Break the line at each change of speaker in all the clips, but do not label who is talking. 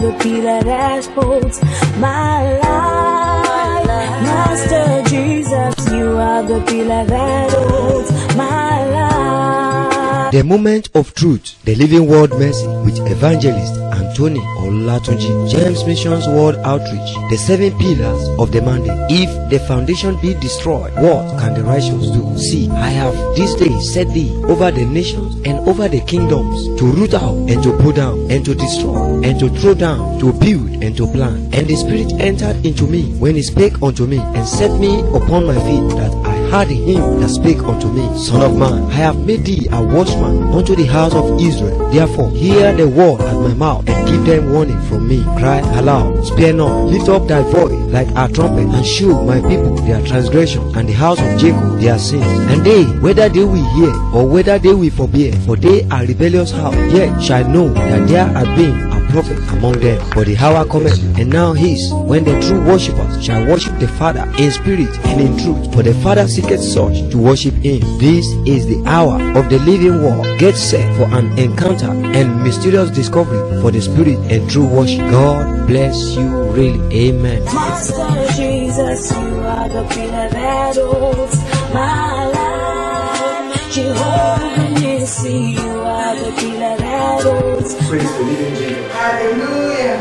the pillar that holds my life. Master Jesus, you are the pillar that holds my life.
The Moment of Truth, the Living Word Mercy with Evangelist Anthony Olatunji, James Missions World Outreach. The 7 pillars of the mandate. If the foundation be destroyed, what can the righteous do? See, I have this day set thee over the nations and over the kingdoms, to root out and to pull down and to destroy and to throw down, to build and to plant. And the Spirit entered into me when he spake unto me, and set me upon my feet, that I heard him that spake unto me, Son of man, I have made thee a watchman unto the house of Israel. Therefore hear the word at my mouth, and give them warning from me. Cry aloud, spare not, lift up thy voice like a trumpet, and show my people their transgression, and the house of Jacob their sins. And they, whether they will hear or whether they will forbear, for they are rebellious house, yet shall know that there hath been a prophet among them. For the hour cometh, and now is, when the true worshippers shall worship the Father in spirit and in truth, for the Father seeketh such to worship him. This is the hour of the living word. Get set for an encounter and mysterious discovery for the spirit and true worship. God bless you really. Amen.
Master Jesus, you are the pillar that holds my life. Jehovah Nissi, you are the pillar that holds.
Praise the living Jesus.
Hallelujah.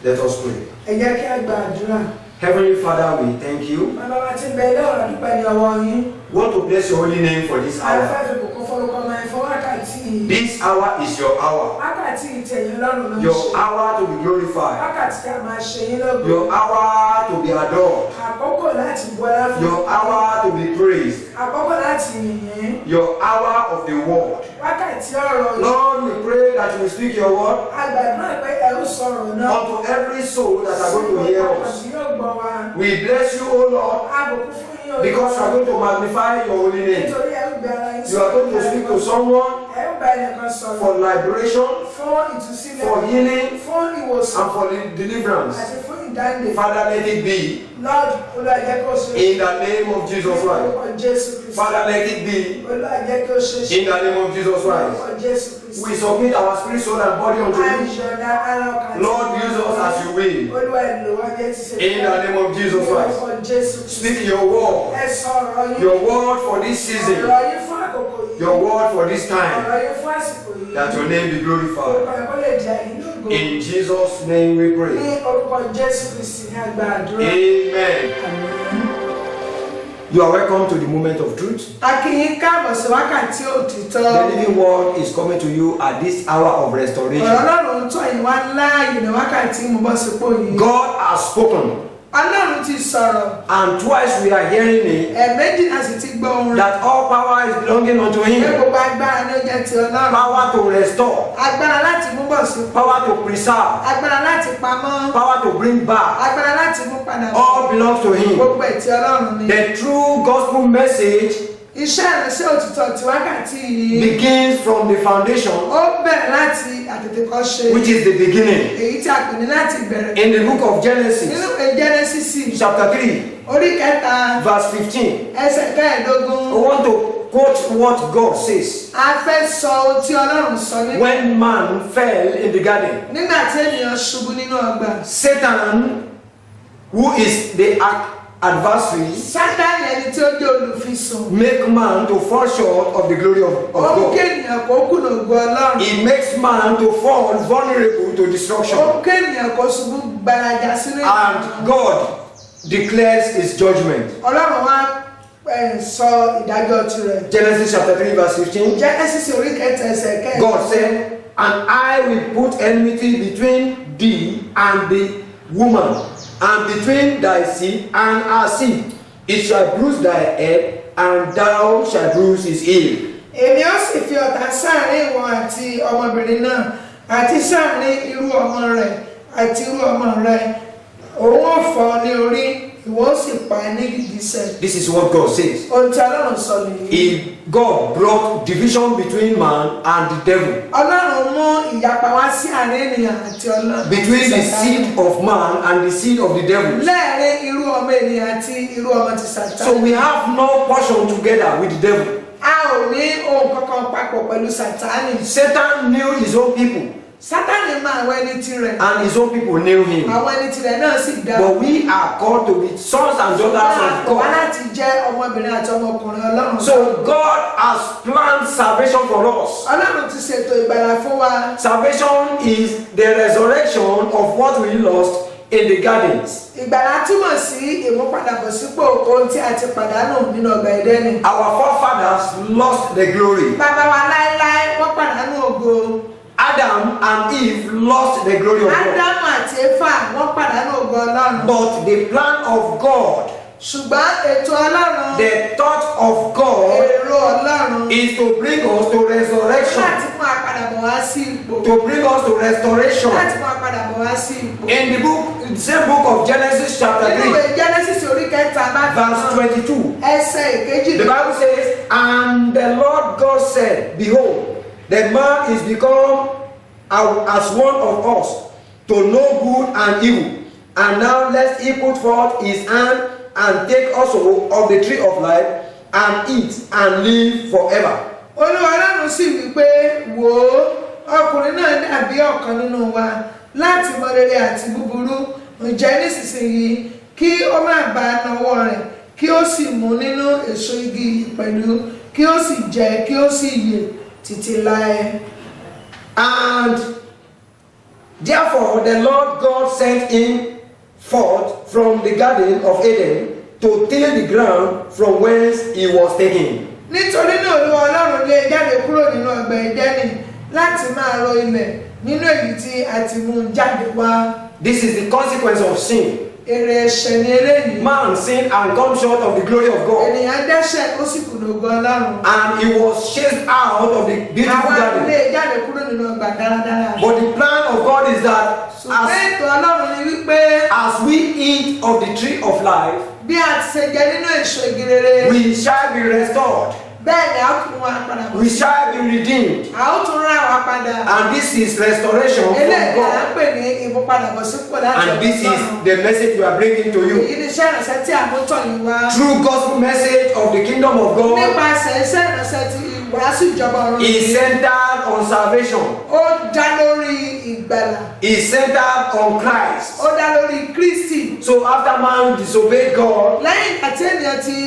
Let us pray.
Ẹ jẹ́ kí a gbàdúrà.
Heavenly Father, we thank you.
Bàbá wa ti bẹ̀rẹ̀ ọ̀rọ̀ dúpẹ́ ní ọwọ́ yín.
We want to bless your holy name for this
A
hour.
fẹ́ fi kókó forúkọ máa fọ wákàtí yìí.
This hour is your hour.
Wákàtí ìtẹ̀yìn lọ́rùn ló ń
Your
ṣe.
hour to be glorified.
Wákàtí tí a máa ṣe yín lógo.
Your hour to be adored.
Àkókò láti bọ́lá fún.
Your hour to be praised.
Àkókò láti yìnyín.
Your hour of the word.
Wákàtí ọ̀rọ̀ yìí.
Lord, we pray that you will speak your word
A gbàdúrà pé ẹ ó sọ̀rọ̀ náà.
unto every soul that are going to hear us.
Tí yóò gbọ́ wa.
We bless you, O Lord,
Àbùkù fún yín o.
because you are going to magnify your holy name.
Nítorí ẹ ó gbé ara yín
You are going to speak to someone
Ẹ ó bá ẹnìkan sọ̀rọ̀.
for liberation,
Fún ìtúsílẹ̀.
for healing,
Fún ìwòsàn.
and for deliverance.
Àti fún ìdáǹdè.
Father, let it be
Lord, Olúwa jẹ́ kó ṣe.
in the name of Jesus Christ.
Orúkọ Jésù Kristi.
Father, let it be
Olúwa jẹ́ kó ṣe.
in the name of Jesus Christ.
Orúkọ Jésù Kristi.
We submit our spirit, soul, and body unto you.
Àìṣọ̀dá alákàtà.
Lord, use us as you will.
Olúwa ìlú wa jẹ́ ti ṣe.
In the name of Jesus Christ.
Orúkọ Jésù Kristi.
Speak your word.
Ẹ sọ̀rọ̀ yín.
Your word for this season.
Ọ̀rọ̀ yín fún àkókò yìí.
Your word for this time.
Ọ̀rọ̀ yín fún àsìkò yìí.
That your name be glorified.
Orúkọ ẹ̀kọ́ lè jẹ́ ìlú ògo.
In Jesus' name we
Ní
pray.
orúkọ Jésù Kristi ní àgbàdúrà.
Amen. You are welcome to the moment of truth.
A kí yín káàbọ̀ sí wákàtí òtítọ́.
The living word is coming to you at this hour of
Ọ̀rọ̀
restoration.
Ọlọ́run tó ìwà láàyè ní wákàtí mo bọ́ sípò yìí.
God has spoken,
Ọlọ́run ti sọ̀rọ̀.
and twice we are hearing it,
Ẹ̀ẹ̀mejì a sì ti gbọ́ ohùn rẹ̀.
that all power is belonging unto
Pé
Him.
gbogbo agbára ni ó jẹ́ ti Ọlọ́run.
Power to restore,
Agbára láti mú bọ̀ sípò.
power to preserve,
Agbára láti pamọ́.
power to bring back.
Agbára láti mú padà.
All belongs to Him.
Gbogbo ẹ̀ ti Ọlọ́run ni.
The true gospel message
Iṣẹ́ ìránṣẹ́ òtítọ́ ti wákàtí yìí.
begins from the foundation,
Ó bẹ̀rẹ̀ láti àtètèkọ́ṣe.
which is the beginning.
Èyí tí a pè ní láti bẹ̀rẹ̀.
In the book of Genesis,
Nínú ìwé Jẹ́nẹ́sísì
chapter 3,
orí kẹta
verse 15,
ẹsẹ̀ kẹẹ̀ẹ́dógún.
I want to quote what God says.
A fẹ́ sọ ohun tí Ọlọ́run sọ nínú.
When man fell in the garden,
Nígbà tí ènìyàn ṣubú nínú ọgbà.
Satan, who is the adversary,
Sátánì ẹni tí ó jẹ́ olùfisùn.
make man to fall short of the glory of
Ó mú kí
God.
ènìyàn kó kùnà ògo Ọlọ́run.
It makes man to fall vulnerable to destruction.
Ó mú kí ènìyàn kó ṣubú gbalaja sínú
And God declares his judgment.
Ọlọ́run wá sọ ìdájọ́ tirẹ̀.
Genesis chapter 3 verse 15.
Jẹ́nẹ́sísì orí kẹta ẹsẹ̀ kẹẹ̀ẹ́dógún.
God said, and I will put enmity between thee and the woman, and between thy seed and her seed. It shall bruise thy head, and thou shalt bruise his heel.
Èmi ó sì fi ọ̀tá sáàrin ìwọ àti ọmọbìnrin náà, àti sáàrin irú ọmọ rẹ̀ àti irú ọmọ rẹ̀. Òun ó fọ́ ní orí, ìwọ ó sì pa ní gìgísẹ̀.
This is what God says.
Ohun tí Ọlọ́run sọ nìyí.
God brought division between man and the devil,
Ọlọ́run mú ìyapa wá sí àárín ènìyàn àti Ọlọ́run.
between the seed of man and the seed of the devil.
Láàárín irú ọmọ ènìyàn àti irú ọmọ ti Sátánì.
So we have no portion together with the devil.
A ò ní ohun kankan papọ̀ pẹ̀lú Sátánì.
Satan knew his own people.
Sátánì mọ àwọn ẹni tirẹ̀.
and his own people knew him.
Àwọn ẹni tirẹ̀ náà sì dá.
But we are called to be sons and daughters of
Wọ́n
God.
láti jẹ́ ọmọbìnrin àti ọmọkùnrin Ọlọ́run.
So God has planned salvation for us.
Ọlọ́run ti ṣètò ìgbàlà fún wa.
Salvation is the resurrection of what we lost in the gardens.
Ìgbàlà túmọ̀ sí ìmúpadàbọ̀sípò ohun tí a ti pàdánù nínú ọgbà Édẹ́nì.
Our forefathers lost the glory.
Bàbá wa láéláé wọ́n pàdánù ògo.
Adam and Eve lost the glory of God.
Ádámù àti Éfà wọ́n pàdánù ògo Ọlọ́run.
But the plan of God,
Ṣùgbọ́n ètò Ọlọ́run,
the thought of God,
èrò Ọlọ́run,
is to bring us to resurrection,
láti mú àpadàbọ̀ wá sí ipò.
to bring us to restoration.
Láti mú àpadàbọ̀ wá sí ipò.
In the same book of Genesis chapter
Nínú
3,
ìwé Genesis orí kẹta bá
verse 22,
ẹsẹ̀ ìkejì
the Bible says, "And the Lord God said, Behold, the man is become as one of us, to know good and evil. And now lest he put forth his hand and take also of the tree of life, and eat and live forever."
Olúwa Ọlọ́run sì wí pé, wò ó, ọkùnrin náà dàbí ọ̀kan nínú wa láti mọ rere àti búburú. Ǹjẹ́ nísinsìnyí kí ó má bá nawọ́ rẹ̀, kí ó sì mú nínú èso igi yìí pẹ̀lú, kí ó sì jẹ, kí ó sì yè títí láé.
And therefore the Lord God sent him forth from the garden of Eden to till the ground from whence he was taken.
Nítorí náà Olúwa Ọlọ́run lé jáde kúrò nínú ọgbà Édẹ́nì láti máa ro ilẹ̀ nínú èyí tí a ti mú jáde wá.
This is the consequence of sin.
Èrè ẹ̀ṣẹ̀ ni eléyìí.
Man sinned and come short of the glory of God.
Ènìyàn dẹ́ṣẹ̀ ó sì kùnà ògo Ọlọ́run.
And he was chased out of the beautiful
Àwa
garden.
lé jáde kúrò nínú ọgbà dáradára.
But the plan of God is that
Ṣùgbọ́n ètò Ọlọ́run ni wípé
as we eat of the tree of life,
bí a ti ṣe jẹ nínú èso igi rere,
we shall be restored.
bẹ́ẹ̀ ni a ó tún wá padà bọ̀.
We shall be redeemed.
A ó tún rà wá padà.
And this is restoration from
Eléyìí là ń
God.
pè ní ìmúpadàbọ̀sípò láti
And this
ọ̀dọ̀
is
Ọlọ́run.
the message we are bringing to you.
Èyí ni iṣẹ́ ìránṣẹ́ tí a mú tọ̀ yín wá.
True gospel message of the kingdom of God
Nípasẹ̀ iṣẹ́ ìránṣẹ́ tí ìwàásù ìjọba ọ̀run
is
yìí.
centered on salvation.
Ó dá lórí ìgbàlà.
Is centered on Christ.
Ó dá lórí Kristi.
So after man disobeyed God
Lẹ́yìn àti ènìyàn ti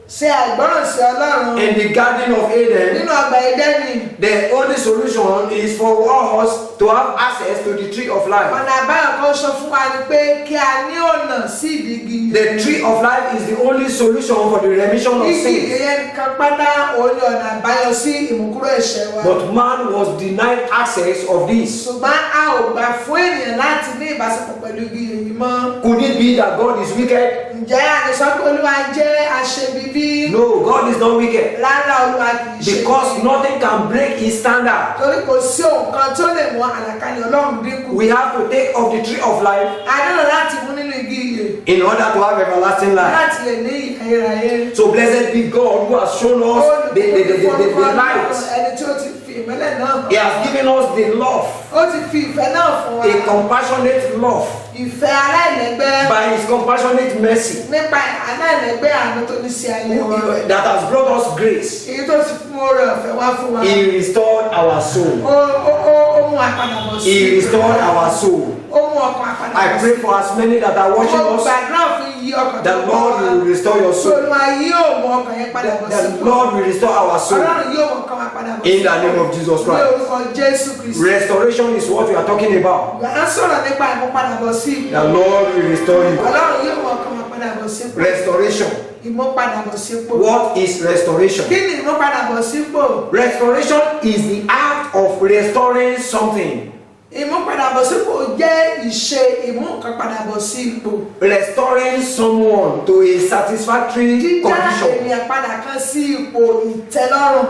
ṣe àìgbọ́ràn sí Ọlọ́run
in the garden of Eden,
nínú ọgbà Édẹ́nì,
the only solution is for us to have access to the tree of life.
ọ̀nà àbáyọ kan sọ fún wa ni pé kí a ní ọ̀nà sí ìdígi.
The tree of life is the only solution for the remission of
Igi
sins.
ìyẹn nìkan pátá òun ni ọ̀nà àbáyọ sí ìmúkúrò ẹ̀ṣẹ̀ wa.
But man was denied access of this.
Ṣùgbọ́n a ò gbà fún ènìyàn láti ní ìbáṣepọ̀ pẹ̀lú igi èyí mọ́.
Could it be that God is wicked?
Ǹjẹ́ a lè sọ pé Olúwa jẹ́ aṣebibi?
No, God is not wicked.
Rárá, Olúwa kì í ṣe
Because
bíbí.
nothing can break his standard.
Torí kò sí ohun kan tó lè mú àlàkalẹ̀ Ọlọ́run dínkù.
We have to take of the tree of life
A nílò láti mú nínú igi ìyè
in order to have everlasting life.
láti lè ní ayérayé.
So blessed be God who has shown us the light.
Ẹni tí ó ti fi ìmọ́lẹ̀ náà hàn.
He has given us the love,
Ó ti fi ìfẹ́ náà fún wa.
a compassionate love,
Ìfẹ́ aláìlẹ́gbẹ́
by his compassionate mercy
nípa aláìlẹ́gbẹ́ àánú tó ní sí ayé wa.
that has brought us grace.
Èyí tó ti fún oore ọ̀fẹ́ wá fún wa.
He restored our soul.
Ó mú apàdàbọ̀ sí.
He restored our soul.
Ó mú ọkàn apàdàbọ̀
I pray for as many that are watching
Mo
us,
gbàdúrà fún yí ọkàn tó
that Lord will restore your soul.
Olúwa yóò mú ọkàn yẹn padà bọ̀ sí.
That Lord will restore our soul.
Ọlọ́run yóò mú ọkàn wa padà bọ̀ sí.
In the name of Jesus
Ní
Christ.
orúkọ Jésù Kristi.
Restoration is what we are talking about.
À ń sọ̀rọ̀ nípa ìmúpadàbọ̀ sí ipò.
The Lord will restore you.
Ọlọ́run yóò mú ọkàn wa padà bọ̀ sí ipò.
Restoration.
Ìmúpadàbọ̀ sí ipò.
What is restoration?
Kí ni ìmúpadàbọ̀ sí ipò?
Restoration is the act of restoring something.
Ìmúpadàbọ̀ sí ipò jẹ́ ìṣe ìmú nǹkan padà bọ̀ sí ipò.
Restoring someone to a satisfactory
Jíjá
condition.
ènìyàn padà kan sí ipò ìtẹ́lọ́rùn.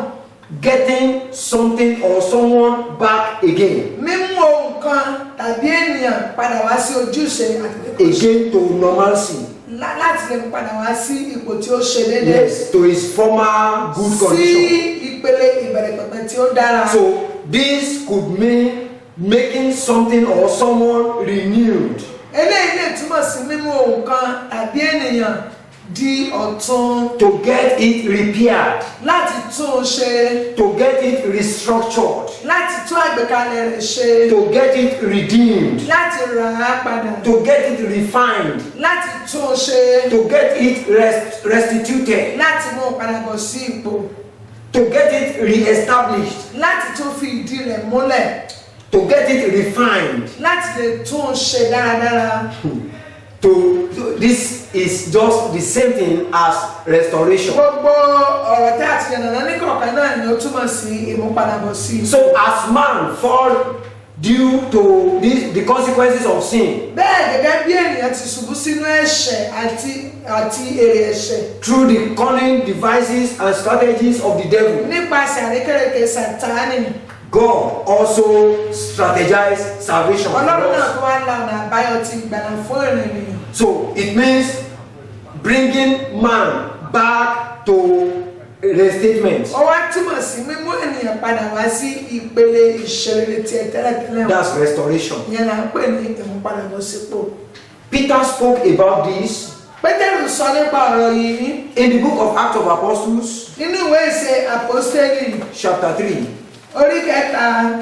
Getting something or someone back again.
Mímú ohun kan tàbí ènìyàn padà wá sí ojúṣe àti
Again to normalcy.
láti lè mú padà wá sí ipò tí ó ṣe déédéé.
Yes, to his former good
Sí
condition.
ìpele ìbẹ̀rẹ̀ pẹ̀pẹ̀ tí ó dára.
So this could mean making something or someone renewed.
Eléyìí lè túmọ̀ sí mímú ohun kan tàbí ènìyàn di ọ̀tun.
To get it repaired.
Láti tún un ṣe.
To get it restructured.
Láti tún àgbékalẹ̀ rẹ̀ ṣe.
To get it redeemed.
Láti rà á padà.
To get it refined.
Láti tún un ṣe.
To get it restituted.
Láti mú un padà bọ̀ sí ipò.
To get it re-established.
Láti tún fi ìdí rẹ̀ múlẹ̀.
To get it refined.
Láti lè tún un ṣe dáradára.
This is just the same thing as restoration.
Gbogbo ọ̀rọ̀ tí a ti yànnàná ní kọ̀ọ̀kan náà ni ó túmọ̀ sí ìmúpadàbọ̀ sí.
So as man fall due to the consequences of sin.
Bẹ́ẹ̀ gẹ́gẹ́ bí ènìyàn ti ṣubú sínú ẹ̀ṣẹ̀ àti èrè ẹ̀ṣẹ̀.
Through the cunning devices and strategies of the devil.
Nípasẹ̀ àrékérekè Sátánì.
God also strategized salvation for
Ọlọ́run náà
us.
tó wá la ọ̀nà àbáyọ ti ìgbàlà fún ènìyàn.
So it means bringing man back to restatement.
Ó wá túmọ̀ sí mímú ènìyàn padà wá sí ìpele ìṣeré tí ẹ tẹ́lẹ̀tẹ́lẹ̀.
That's restoration.
Ìyẹn là ń pè ní ìmúpadàbọ̀ sípò.
Peter spoke about this
Pétérù sọ nípa ọ̀rọ̀ yìí
in the book of Acts of Apostles,
nínú ìwé ìṣe àpọ́stélì
chapter 3,
orí kẹta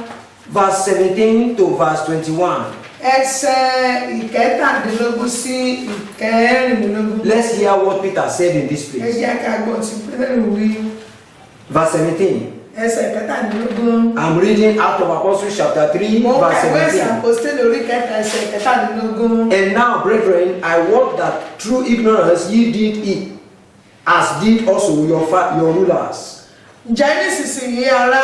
verse 17 to verse 21.
ẹsẹ̀ ìkẹtàdínlógún sí ìkẹrìnlélógún.
Let's hear what Peter said in this
Ẹ
place.
jẹ́ ká gbọ́ tí Pétérù wí.
Verse 17.
Ẹsẹ̀ ìkẹtàdínlógún.
I'm reading Acts of Apostles, chapter 3,
Mo
verse
kàwé ìṣe
17.
àpọ́stélì orí kẹta ẹsẹ̀ ìkẹtàdínlógún.
And now, brethren, I wot that through ignorance ye did it, as did also your rulers.
Ǹjẹ́ nísinsìnyí ará,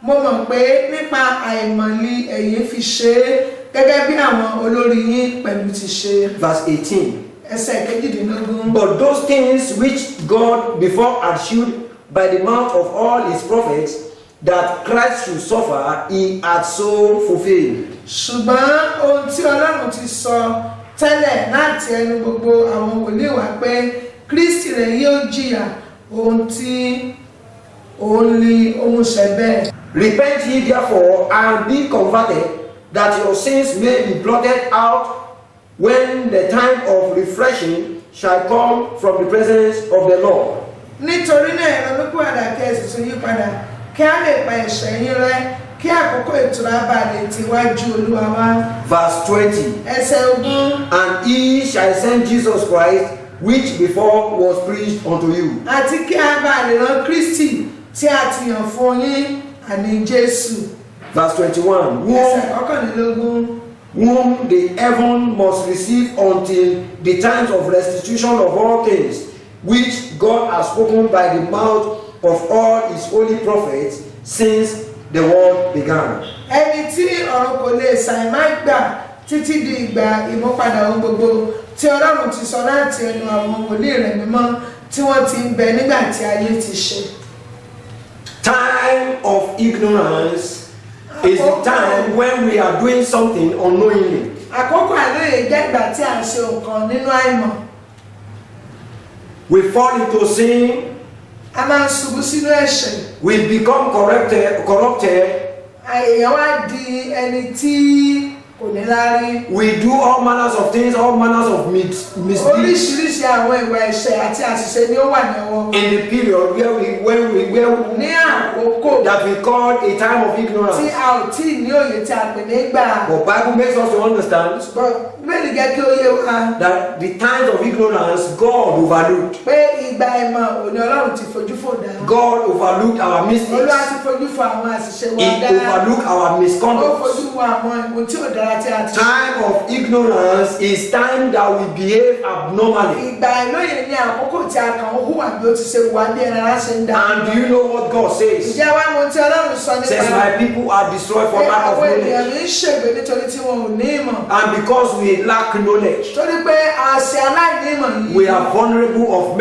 mo mọ̀ pé nípa àìmọ̀lì ẹ̀yin fi ṣe é gẹ́gẹ́ bí àwọn olórí yín pẹ̀lú ti ṣe.
Verse 18.
Ẹsẹ̀ kejìdínlógún.
But those things which God before had shewed by the mouth of all his prophets, that Christ should suffer, he had so fulfilled.
Ṣùgbọ́n ohun tí Ọlọ́run ti sọ tẹ́lẹ̀ láti ẹnu gbogbo àwọn wòlíì wá pé Kristi rẹ̀ yóò jìyà, ohun tí òun ní ohun ṣẹ bẹ́ẹ̀.
Repent ye therefore and be converted, that your sins may be blotted out, when the time of refreshing shall come from the presence of the Lord.
Nítorí náà ẹ̀rọ lókùn àdàkẹ́ ẹ̀sìn tún yí padà kí a lè pa ẹ̀ṣẹ̀ yín rẹ́ kí àkókò ìtura bá lè ti wájú Olúwa wá.
Verse 20.
Ẹsẹ̀ ogún.
And he shall send Jesus Christ, which before was preached unto you.
Àti kí a bá lè rán Kristi tí a ti yàn fún yín, àní Jésù.
Verse 21.
Ẹsẹ̀ kọkànlélógún.
Whom the heaven must receive until the times of restitution of all things, which God has spoken by the mouth of all his holy prophets since the world began.
Ẹni tí ọ̀run kò lè ṣàìmá gbà títí di ìgbà ìmúpadà ohun gbogbo tí Ọlọ́run ti sọ láti ẹnu àwọn wòlíì rẹ̀ mímọ́ tí wọ́n ti ń bẹ nígbà tí ayé ti ṣe.
Time of ignorance is the time when we are doing something unknowingly.
Àkókò àìlóye jẹ́ ìgbà tí a ń ṣe nǹkan nínú àìmọ̀.
We fall into sin,
A máa ń ṣubú sínú ẹ̀ṣẹ̀.
we become corrupted,
Èèyàn wá di ẹni tí kò ní láárí.
we do all manners of things, all manners of misdeeds.
Oríṣiríṣi àwọn ìwà ẹ̀ṣẹ̀ àti àṣìṣe ni ó wà ní ọwọ́ wa.
In the period
Ní àkókò
that we call a time of
tí
ignorance.
a ò tí ì ní òye tí a pè ní gbà.
But Bible makes us to understand
Bẹ́ẹ̀ni jẹ́ kí ó yé wa
that the times of ignorance God overlooked.
pé ìgbà ìmọ̀ òní Ọlọ́run ti fojú fò dá.
God overlooked our
Olúwa
mistakes.
ti fojú fò àwọn àṣìṣe wa
He
dá.
overlooked our
Ó
misconduct.
fojú wo àwọn ìwò tí ò dára tí a ti ṣe.
Time of ignorance is time that we behave abnormally.
Ìgbà ìlóye ní àkókò tí a kàn ń hùwà bí ó ti ṣe wà bí ẹran ara ṣe ń dá.
And do you know what God says?
Ìjẹ́ wa mo ti Ọlọ́run sọ nípa
Says my people are destroyed for
pé
lack of
àwọn ènìyàn
knowledge.
ní í ṣègbè nítorí tí wọn ò ní ìmọ̀.
And because we lack knowledge,
Torí pé àṣẹ aláìní ìmọ̀ yìí.
we are vulnerable of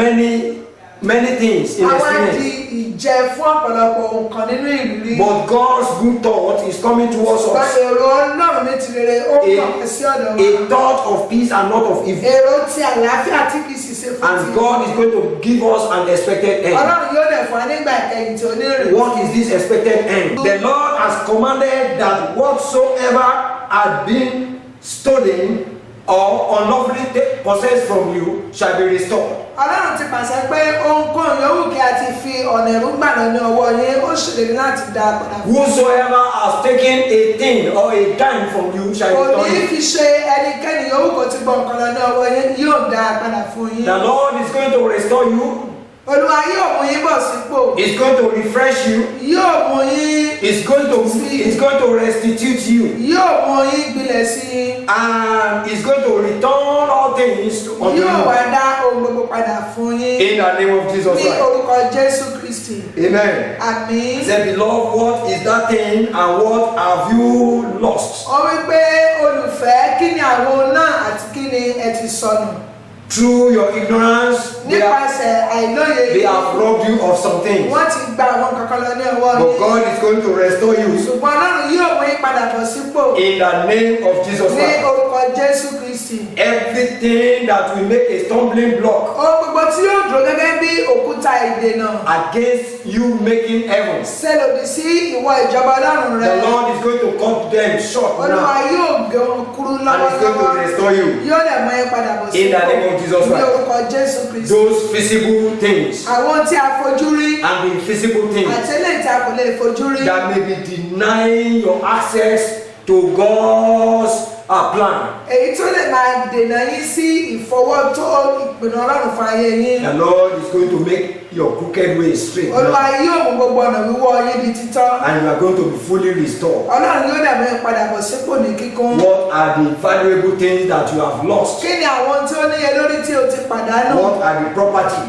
many things in
Àwa di
experience.
ìjẹ fún ọ̀pọ̀lọpọ̀ nǹkan nínú ìrírí.
But God's good thought is coming towards
Ṣùgbọ́n
us.
èrò Ọlọ́run ní ti rere ó kàn sí ọ̀dọ̀ wa.
A thought of peace and not of evil.
Èrò ti àlàáfíà tí kì í sì ṣe fún
And God is going to give us an expected end.
Ọlọ́run yóò dẹ̀ fún wa nígbà ìkẹyìn tí ó ní ìrètí.
What is this expected end? The Lord has commanded that whatsoever had been stolen or unlawfully possessed from you shall be restored.
Ọlọ́run ti pàṣẹ pé ohunkóhun yòówù kí a ti fi ọ̀nà ẹ̀rú gbà lọ ní ọwọ́ yín ó ṣèlérí láti dá a padà fún yín.
Whosoever has taken a thing or a dime from you shall
Kò
return
ní
it.
fi ṣe ẹnikẹ́ni yòówù kó ti gbọ́ nǹkan lọ ní ọwọ́ yín yóò dá a padà fún yín.
The Lord is going to restore you.
Olúwa yóò mú yín bọ̀ sípò.
He's going to refresh you.
Yóò mú yín.
He's going to restitute you.
Yóò mú yín gbilẹ̀ sí i.
And he's going to return all things unto
Yóò wá
you.
dá ohun gbogbo padà fún yín.
In the name of Jesus
Ní
Christ.
orúkọ Jésù Kristi.
Amen.
Àmín.
He said, beloved, what is that thing and what have you lost?
Ó wí pé olùfẹ́ kí ni àwọn náà àti kí ni ẹ ti sọnù.
Through your ignorance, they
Nípasẹ̀ àìlóye
have robbed you of some things.
wọ́n ti gba àwọn kankan lọ ní ọwọ́
But
yín.
God is going to restore you
Ṣùgbọ́n Ọlọ́run yóò mú yín padà bọ̀ sípò.
in the name of Jesus
Ní
Christ.
orúkọ Jésù Kristi.
Everything that will make a stumbling block
Ohun gbogbo tí yóò dúró gẹ́gẹ́ bí òkúta ìdènà.
against you making heavens,
Ṣe lòdì sí ìwọ ìjọba Ọlọ́run rẹ.
the Lord is going to cut them short
Olúwa
now
yóò gé wọn kúrú
and is going to
lọ́wọ́lọ́wọ́.
restore you.
Yóò lè mú yín padà bọ̀
In the
sípò.
name of Jesus
Ní
Christ.
orúkọ Jésù Kristi.
Those visible things
Àwọn tí a fojú rí
and the invisible things
àti eléyìí tí a kò lè fojú rí.
that may be denying your access to God's plan.
Èyí tó lè máa dènà yín sí ìfọwọ́tó ìpinnu Ọlọ́run fún ayé yín.
The Lord is going to make your crooked way straight
Olúwa
now,
yóò mú gbogbo ọ̀nà wíwọ́ yín di títọ́.
and you are going to be fully restored.
Ọlọ́run yóò dàbí yín padà bọ̀ sípò ní kíkún.
What are the valuable things that you have lost?
Kí ni àwọn tí ó níye lórí tí o ti pàdánù?
What are the property?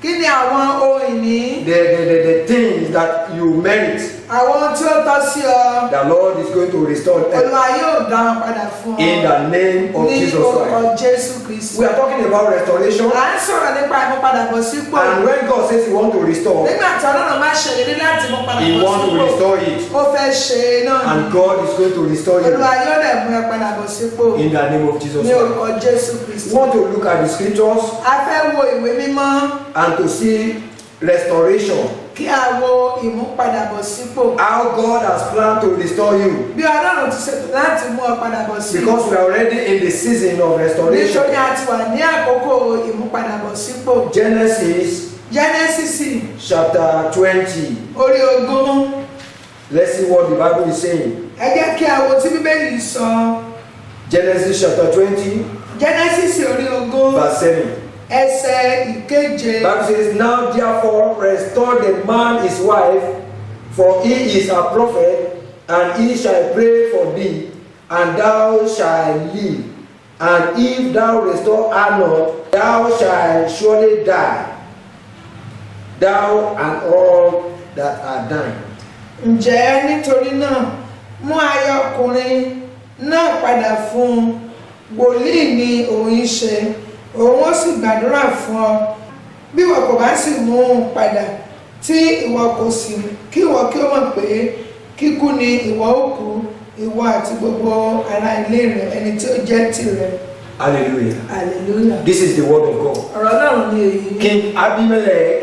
Kí ni àwọn ohun ìní?
The things that you merit?
Àwọn tí ó tọ́ sí ọ.
The Lord is going to restore them
Olúwa yóò dá wọn padà fún ọ.
in the name of
Ní
Jesus
orúkọ
Christ.
Jésù Kristi.
We are talking about restoration,
À ń sọ̀rọ̀ nípa ìmúpadàbọ̀ sípò.
and when God says He wants to restore,
Nígbà tí Ọlọ́run máa ṣèlérí láti mú padà
He
bọ̀
wants to
sípò.
restore it,
Ó fẹ́ ṣe é náà ni.
and God is going to restore you
Olúwa yóò dẹ̀ mú ẹ padà bọ̀ sípò.
in the name of Jesus
Ní
Christ.
orúkọ Jésù Kristi.
We want to look at the scriptures
A fẹ́ wo ìwé mímọ́
and to see restoration.
kí a wo ìmúpadàbọ̀ sípò.
How God has planned to restore you.
Bí Ọlọ́run ti ṣètò láti mú ọ padà bọ̀ sípò.
Because we are already in the season of restoration.
Nítorí a ti wà ní àkókò ìmúpadàbọ̀ sípò.
Genesis
Jẹ́nẹ́sísì
chapter 20.
orí ogún.
Let's see what the Bible is saying.
Ẹ jẹ́ kí a wo tí Bíbélì sọ.
Genesis chapter 20,
Jẹ́nẹ́sísì orí ogún
verse 7.
ẹsẹ̀ ìkeje.
Bible says, now therefore restore the man his wife, for he is a prophet, and he shall pray for thee, and thou shalt live. And if thou restore her not, thou shalt surely die, thou and all that are thine.
Ǹjẹ́ nítorí náà mú aya ọkùnrin náà padà fún un. Wòlíì ni òun ń ṣe, òun ó sì gbàdúrà fún ọ. Bí ìwọ kò bá sì mú un padà, tí ìwọ kò sì kí ìwọ kí ó mọ̀ pé kíkú ni ìwọ ó kú, ìwọ àti gbogbo ará ilé rẹ, ẹni tí ó jẹ́ tìrẹ.
Hallelujah.
Hallelujah.
This is the word of God.
Ọ̀rọ̀ Ọlọ́run ni èyí.
King Abimelech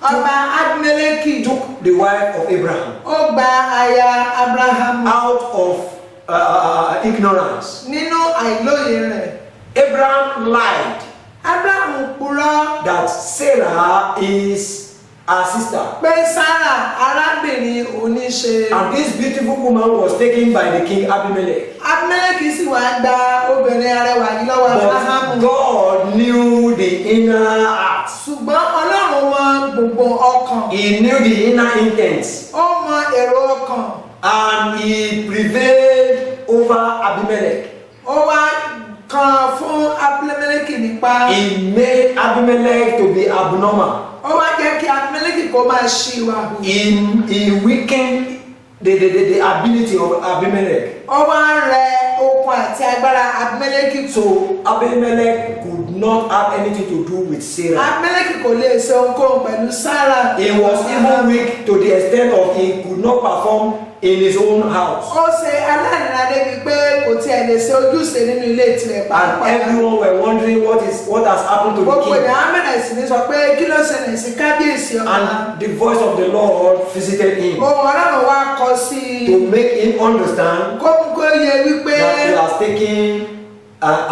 Ọba Abimeleki
took the wife of Abraham
ó gba aya Abrahamu
out of ignorance.
nínú àìlóye rẹ̀.
Abraham lied
Abrahamu purọ́
that Sarah is her sister.
pé Sárà arábìnrin òun ní ṣe.
And this beautiful woman was taken by the king Abimelech.
Abimeleki sì wá gba obìnrin arẹwà yìí lọ́wọ́ Abrahamu.
But God knew the inner heart.
Ṣùgbọ́n Ọlọ́run mọ gbogbo ọkàn.
He knew the inner intent.
Ó mọ èrò ọkàn.
And he prevailed over Abimelech.
Ó wá kan fún Abimeleki nípa.
He made Abimelech to be abnormal.
Ó wá jẹ́ kí Abimeleki kó máa ṣì wà hù.
He weakened the ability of Abimelech.
Ó wá rẹ okun àti agbára Abimeleki.
So Abimelech could not have anything to do with Sarah.
Abimeleki kò lè ṣe ohunkóhun pẹ̀lú Sárà.
He was even weak to the extent of he could not perform in his own house.
Ó ṣe aláìlera débi pé kò tiẹ̀ lè ṣe ojúṣe nínú ilé tirẹ̀
And
pàápàá.
everyone were wondering what has happened to the
Gbogbo
king.
ènìyàn bẹ̀rẹ̀ sí ní sọ pé kí ló ṣẹlẹ̀ sí kábíyèsí ọba.
And the voice of the Lord visited him
Ohùn Ọlọ́run wá kọ sí
to
i.
make him understand
Kó mú kó yé wípé
that he has taken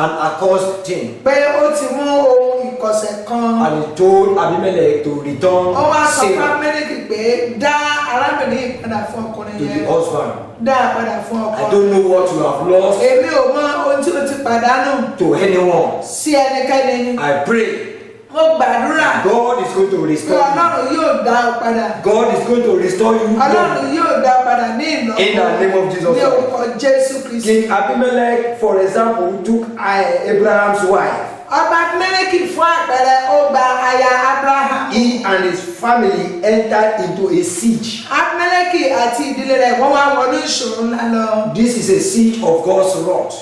an accursed thing.
pé ó ti mú ohun ìkọ̀sẹ̀ kan.
And he told Abimelech to return
ó wá sọ fún
Sarah
Abimelech pé dá arábìnrin padà fún ọkùnrin
to the
yẹn.
husband.
dá a padà fún
I
ọkọ.
don't know what you have lost
èmi ò mọ ohun tí o ti pàdánù
to anyone.
sí ẹnikẹ́ni.
I pray
mo gbàdúrà
God is going to
pé
restore you.
Ọlọ́run yóò dá ọ padà.
God is going to restore you.
Ọlọ́run yóò dá ọ padà ní ìlọ́po.
In the name of Jesus
ní orúkọ Jésù Kristi.
King Abimelech, for example, took Abraham's wife.
ọba Abimelech fún àpẹẹrẹ ó gba aya Abraham.
He and his family entered into a siege.
Abimelech àti ìdílé rẹ̀ wọ́n wá wọnú ìṣòro ńlá lọ.
This is a siege of God's wrath.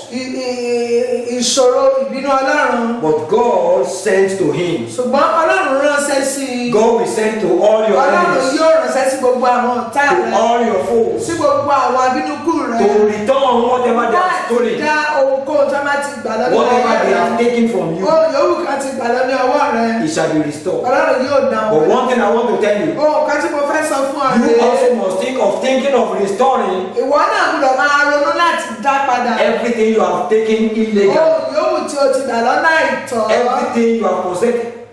Ìṣòro ìbínú Ọlọ́run.
But God sent to him.
ṣùgbọ́n Ọlọ́run ránṣẹ́ sí i.
God will send to all your
Ọlọ́run
enemies,
yóò ránṣẹ́ sí gbogbo àwọn ọ̀tá
to
rẹ̀.
all your foes,
sí gbogbo àwọn abínúkú rẹ̀.
to return whatever they have stolen,
dá ohunkóhun tó má ti gbà lọ́dún
whatever they have taken from you,
ó yòówù kan ti gbà lọ́dún ọwọ́ rẹ̀.
it shall be restored.
Ọlọ́run yóò dá
But
wọn.
one thing I want to tell you,
ohun kan tí mo fẹ́ sọ fún ọ
you
rèé.
also must think of restoring
ìwọ náà gbọ́dọ̀ máa ronú láti dá padà.
everything you have taken illegally,
ohun yòówù tí o ti gbà lọ́nà àìtọ́.
everything you have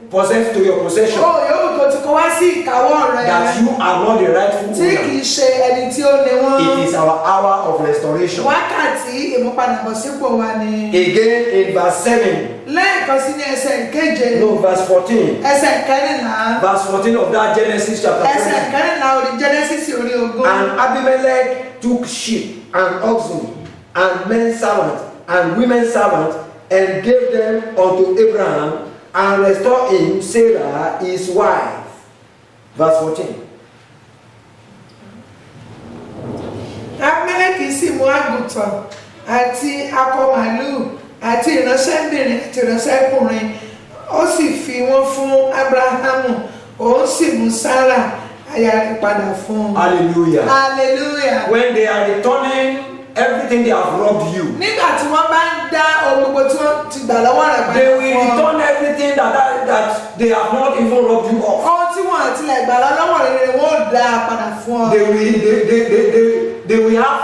possessed to your possession,
ohun yòówù tó ti kó wá sí ìkáwọ́ rẹ̀.
that you are not the rightful
tí kì
owner.
í ṣe ẹni tí ó ní wọ́n.
It is our hour of restoration.
wákàtí ìmúpadàbọ̀sípò wa ni.
Again in verse 7,
lẹ́ẹ̀kan sí ní ẹsẹ̀ keje.
no, verse 14.
ẹsẹ̀ kẹrìnlá.
Verse 14 of that Genesis chapter
ẹsẹ̀
20.
kẹrìnlá orí Genesis orí ogún.
And Abimelech took sheep and oxen and men servants and women servants and gave them unto Abraham and restored him Sarah his wife. Verse 14.
Abimelech sì mú àgùntàn àti akọ màlúù àti ìránṣẹ́bìnrin àti ìránṣẹ́kùnrin ó sì fi wọ́n fún Abrahamu òun sì mú Sarah aya rẹ̀ padà fún un.
Hallelujah.
Hallelujah.
When they are returning everything they have robbed you,
nígbà tí wọ́n bá ń dá ohun gbogbo tí wọ́n ti gbà lọ́wọ́ rẹ̀ padà
they will
fún ọ.
return everything that they have not even robbed you of.
ohun tí wọ́n tilẹ̀ gbà lọ́wọ́ rẹ̀ wọ́n ó dá a padà fún ọ.
They will have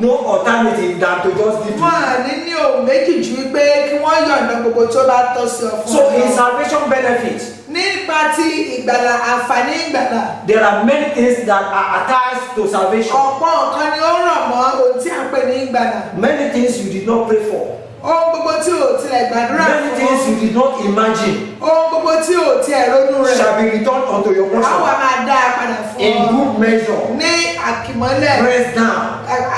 no alternative than to just give to
wọ́n
you.
á ní ohun méjì ju wípé kí wọ́n yọ̀ǹda gbogbo tó bá tọ́ sí ọ fún
So
ọ.
in salvation benefit,
nípa ti ìgbàlà àǹfààní ìgbàlà.
there are many things that are attached to salvation.
ọ̀pọ̀ nǹkan ni ó rọ̀ mọ́ ohun tí a ń pè ní ìgbàlà.
Many things you did not pray for.
ohun gbogbo tí o tilẹ̀ gbàdúrà
Many things you did not imagine
ohun gbogbo tí o tiẹ̀ ronú rẹ̀.
shall be returned unto your
àwa
portion
máa dá a padà fún
in
ọ.
good measure,
ní àkìmọ́lẹ̀
pressed down,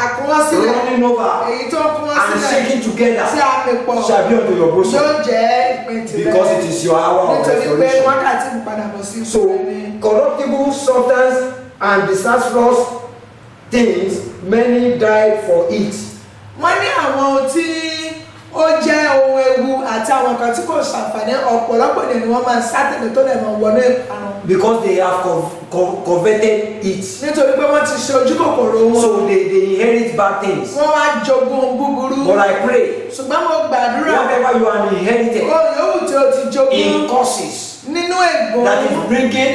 àkúnwọ́sílẹ̀
running over,
èyí tó ń
and
kúnwọ́sílẹ̀
shaking together
tí a pè pọ̀
shall be unto your
yóò
bosom,
jẹ́ ìpín tirẹ̀.
because it is your hour of
nítorí pé
restoration.
wákàtí ìpadàbọ̀ sí
So,
ìfúnni ni.
corruptible substance and disastrous things, many died for it.
wọ́n ní àwọn ohun tí ó jẹ́ ohun ewu àti àwọn nǹkan tí kò ṣàǹfààní ọ̀pọ̀lọpọ̀ ènìyàn ni wọ́n máa ń sátẹ̀lẹ̀ tó lè máa wọnú ìparun.
Because they have coveted it.
nítorí pé wọ́n ti ṣe ojú kòkòrò wọn.
So they inherit bad things.
wọ́n wá jogún búburú.
But I pray,
ṣùgbọ́n mo gbàdúrà.
whatever you are inherited
ohun yòówù tí o ti jogún.
in causes
nínú ègbón.
that is bringing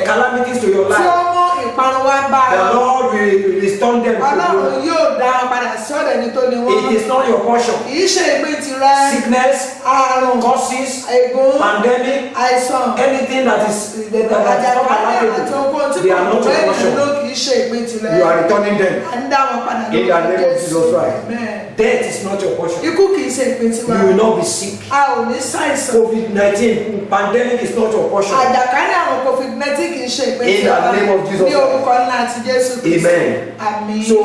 calamities to your
tí ó
life,
mú ìparun wá bá
the
ọ.
Lord will restore them to
Ọlọ́run
you.
yóò dá ọ padà sí ọ̀dọ̀ ẹni tó ní wọ́n.
It is not your portion.
kì í ṣe ìpín tirẹ̀.
Sickness,
àrùn.
causes,
ègún.
pandemic,
àìsàn.
anything that is not
àjàkálẹ̀ àti ohunkóhun tí
palatable, they
kò
are not
tó
your
ènìyàn
portion.
ló kì í ṣe ìpín tirẹ̀.
You are returning them.
à ń dá wọn padà
In the name of Jesus Christ.
Amen.
Death is not your portion.
ikú kì í ṣe ìpín tiwa.
You will not be sick.
a ò ní ṣàìsàn.
COVID-19 pandemic is not your portion.
àjàkálẹ̀ àrùn COVID-19 kì í ṣe ìpín
In
tiwa.
the name of Jesus.
ní orúkọ ńlá àti Jésù Kristi.
Amen.
àmín.
So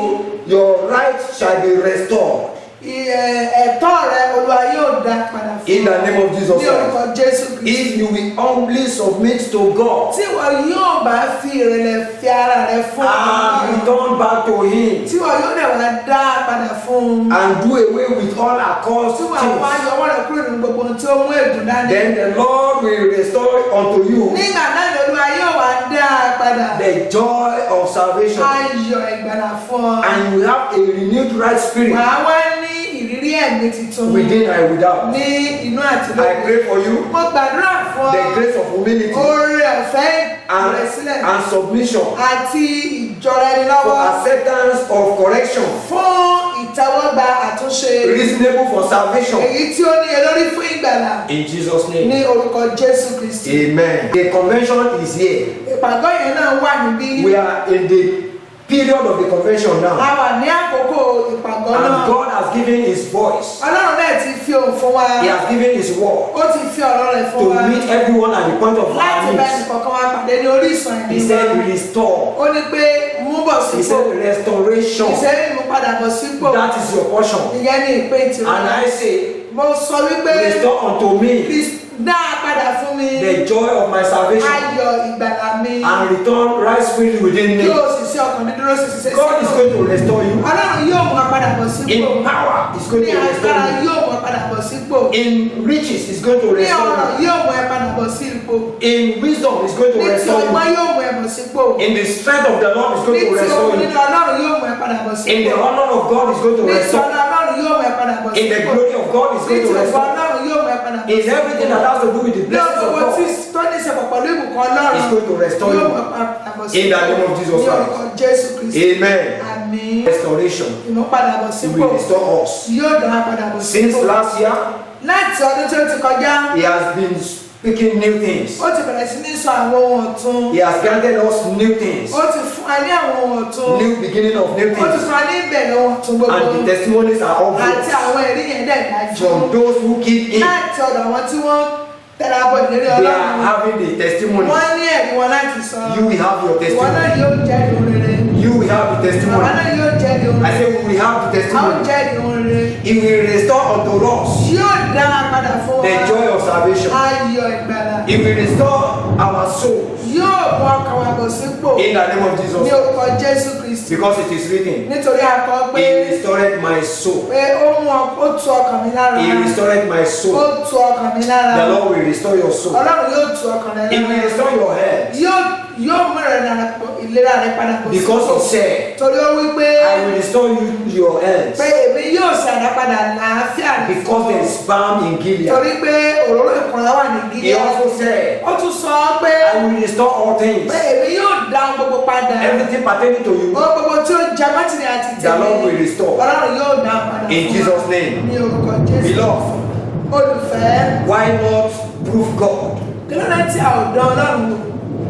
your right shall be restored
ẹ̀tọ́ rẹ Olúwa yóò dá padà fún
in the name of Jesus
ní orúkọ
Christ.
Jésù Kristi.
If you will humbly submit to God
tí wọ́n yóò bá fi ìrẹ̀lẹ̀ fi ara rẹ fún
and return back to Him
tí wọ́n yóò dẹ̀ wá dá padà fún
and do away with all accursed
tí wọ́n wá
things,
yọwọ́ rẹ̀ kúrò nínú gbogbo ohun tí ó mú ègún dání.
then the Lord will restore unto you
nígbà náà ni Olúwa yóò wá dá padà
the joy of salvation,
ayọ̀ ìgbàlà fún ọ.
and you will have a renewed right spirit
wàá wá ní ìrírí ẹ̀mí tuntun
within and without.
ní inú àti
I
lókè.
pray for you
mo gbàdúrà fún ọ
the grace of humility
oore ọ̀fẹ́
and
ìrẹ̀sílẹ̀
submission
àti ìjọra ẹni
for
lọ́wọ́,
acceptance of correction,
fún ìtẹ́wọ́gbà àtúnṣe,
reasonable for salvation.
èyí tí ó níye lórí fún ìgbàlà
In Jesus' name.
ní orúkọ Jésù Kristi.
Amen. The convention is here.
Ìpàgọ́ yẹn náà wà níbí.
We are in the period of the convention
A
now.
wà ní àkókò ìpàgọ́
And
náà.
God has given His voice.
Ọlọ́run náà ti fi ohùn fún wa.
He has given His word
Ó ti fi ọ̀rọ̀ rẹ̀ fún
to
wa.
meet everyone at the point of
Láti
our
bá
needs.
ẹnìkọ̀ọ̀kan wa pàdé ní orísun
He
ẹ̀mí wa.
said restore.
Ó ní pé mú bọ̀
He
sípò.
said restoration.
Ìṣẹ́yìn mú padà bọ̀ sípò.
That is your portion.
Ìyẹn ní ìpín tirẹ̀.
And I say,
Mo sọ wípé
restore unto me
dá padà fún mi.
the joy of my salvation
Ayọ̀ ìgbàlà mi.
and return right spirit within
Kí
me.
o sì sí ọkàn mi dúró sí ṣiṣẹ́
God is going to restore you.
Ọlọ́run yóò mú wa padà bọ̀ sípò.
In power, He's going
Ní
to restore
agbára
you.
yóò mú wa padà bọ̀ sípò.
In riches, He's going to
Ní
restore
ọrọ̀
you.
yóò mú ẹ padà bọ̀ sí ipò.
In wisdom, He's going to
Ní ti
restore
ọgbọ́n
you.
yóò mú ẹ bọ̀ sípò.
In the strength of the Lord, He's
Ní
going to
ti
restore
ohun
you.
nínú Ọlọ́run yóò mú ẹ padà bọ̀ sípò.
In the honor of God, He's going to
Ní ti
restore.
ọ̀nà Ọlọ́run yóò mú ẹ padà bọ̀ sípò.
In the glory of God, He's
Ní
going
ti
to
ògo
restore.
Ọlọ́run yóò mú ẹ padà bọ̀
In
sípò.
everything that has to do with the
Ní
blessings of
ọ̀gbọ̀n tí
God,
tó ní ṣe pọ̀ pẹ̀lú ìbùkún Ọlọ́run
He's going to restore
yóò
you.
mú ẹ padà bọ̀ sípò.
In the name of Jesus
Ní orúkọ Jésù Kristi.
Amen.
Àmín.
Restoration.
Ìmúpadàbọ̀
He
sípò
will restore us.
yóò dá wa padà bọ̀
Since
sípò.
last year,
Láti ọdún tí ó ti kọjá,
He has been speaking new things.
ó ti bẹ̀rẹ̀ sí ní sọ àwọn ohun ọ̀tun.
He has granted us new things.
Ó ti fún wa ní àwọn ohun ọ̀tun.
New beginning of new
Ó ti
things.
fún wa ní ìbẹ̀rẹ̀ ohun ọ̀tun
And the
gbogbo.
testimonies are
Àti
obvious
àwọn ẹ̀rí yẹn dẹ̀ dájú.
from those who keep in.
Láti ọ̀dọ̀ àwọn tí wọ́n tẹ̀lé abọ́ ìlérí
They are
Ọlọ́run.
having the testimony.
Wọ́n ní ẹ̀rí wọn láti sọ.
You will have your
Ìwọ náà
testimony.
yóò jẹ́rìí ohun rere.
You will have the
Àwa
testimony.
náà yóò jẹ́rìí ohun
I
rere.
say we will have the
A ó
testimony.
jẹ́rìí ohun rere.
He will restore unto us
Yóò dára padà fún wa.
the joy of salvation.
Ayọ̀ ìgbàlà.
He will restore our souls
Yóò mú ọkàn wa bọ̀ sípò.
in the name of
Ní
Jesus.
orúkọ Jésù Kristi.
Because it is written,
Nítorí a kọ pé
He restored my soul.
ó tu ọkàn mi lára.
He restored my
Ó
soul.
tu ọkàn mi lára.
The Lord will restore your soul.
Ọlọ́run yóò tu ọkàn rẹ
He will
lára.
restore your health.
Yóò mú ìlera rẹ padà bọ̀
Because
sípò.
He said,
Torí ó wí pé
I will restore you your health.
pé èmi yóò ṣàdápadà làáfíà rẹ
Because there is balm in Gilead.
Torí pé òróró ìkùnà wà ní
He
Gilead.
also said,
Ó tún sọ pé
I will restore all things.
pé èmi yóò dá ohun gbogbo padà.
Everything pertaining to you,
Ohun gbogbo tí ó jẹ mọ́tìrì àti
the Lord will
tẹ̀lé.
restore.
Ọlọ́run yóò dá padà
In
fún wa.
Jesus' name.
Ní orúkọ Jésù.
Beloved,
Olùfẹ́,
why not prove God?
kí ló dé tí a ò dán Ọlọ́run wò?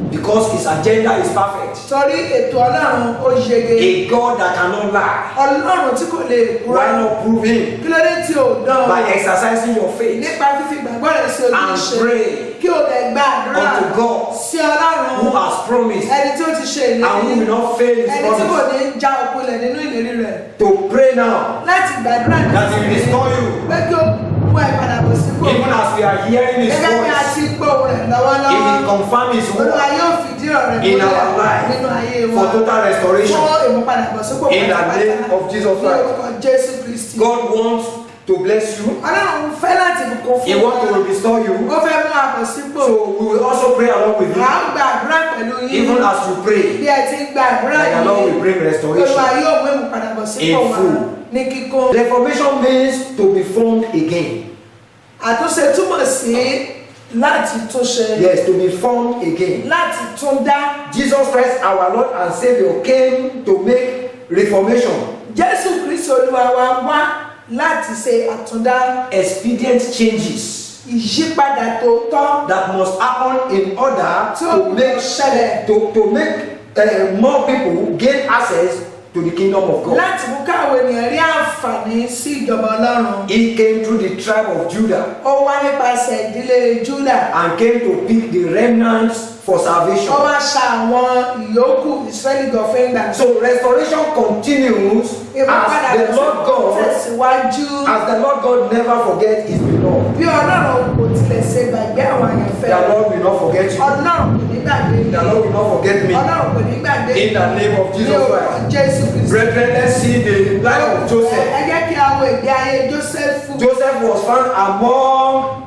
Because His agenda is perfect.
Torí ètò Ọlọ́run ó yege.
A God that cannot lie.
Ọlọ́run tí kò lè kúrò.
Why not prove Him
Kí ló dé tí ò dán
by
wò?
exercising your faith
Nípa fífi ìgbàgbọ́ rẹ̀ sí
and
ojúṣe.
pray
Kí o lè gba àdúrà
unto God
sí Ọlọ́run.
who has promised
Ẹni tí ó ti ṣe
and who will
ìlérí.
not fail His
Ẹni tí kò
promise?
ní já òkulẹ̀ nínú ìlérí rẹ̀.
To pray now
Láti gbàdúrà
that He will restore you,
pé kí o mú ẹ padà bọ̀ sípò.
even as we are hearing His
Gẹ́gẹ́ bí a
voice.
ti gbọ́ ohùn rẹ̀
He will
lọ́wọ́lọ́wọ́.
confirm His
Olúwa
word
yóò fìdí ọ̀rẹ́
in
múlẹ̀
our life
nínú ayé wa.
for total restoration.
Fún ìmúpadàbọ̀sípò
In the name of Jesus
Ní
Christ.
orúkọ Jésù Kristi.
God wants to bless you.
Ọlọ́run fẹ́ láti bùkún
He
fún
wants to restore you.
Ó fẹ́ mú àbọ̀sípò.
So we will also pray along with
À
you.
ń gba àdúrà pẹ̀lú yín.
Even as you pray,
Bí ẹ ti ń gba àdúrà
that the Lord will
yìí,
bring
Olúwa
restoration.
yóò mú ìmúpadàbọ̀sípò
In
wá
full.
ní kíkún.
Reformation means to be formed again.
Àtúnṣe túmọ̀ sí láti túnṣe.
Yes, to be formed again.
Láti tún dá.
Jesus Christ, our Lord and Savior, came to make reformation,
Jésù Kristi Olúwa wa wá láti ṣe àtúndá.
expedient changes
Ìyípadà tòótọ́
that must happen in order
tí ó
to make
ṣẹlẹ̀.
to make more people gain access to the kingdom of God.
Láti mú káwọn ènìyàn rí àǹfààní sí ìjọba Ọlọ́run.
He came through the tribe of Judah
Ó wá nípasẹ̀ ìdílé Júdà.
and came to pick the remnants for salvation.
Ó wá ṣa àwọn ìyókù Ísírẹ́lì gọ̀fẹ́ ńgbà.
So restoration continues as the Lord God,
tẹ̀síwájú.
as the Lord God never forget His beloved.
Bí Ọlọ́run kò tilẹ̀ ṣe gbàgbé àwọn àyànfẹ́
The
rẹ̀.
Lord will not forget you.
Ọlọ́run kò ní gbàgbé
The
yín.
Lord will not forget me.
Ọlọ́run kò ní gbàgbé
In the name of Jesus
Ní orúkọ
Christ.
Jésù Kristi.
Brethren, let's see the life of Joseph.
Ẹ jẹ́ kí a wo ìgbé ayé Jósẹ́fù.
Joseph was found among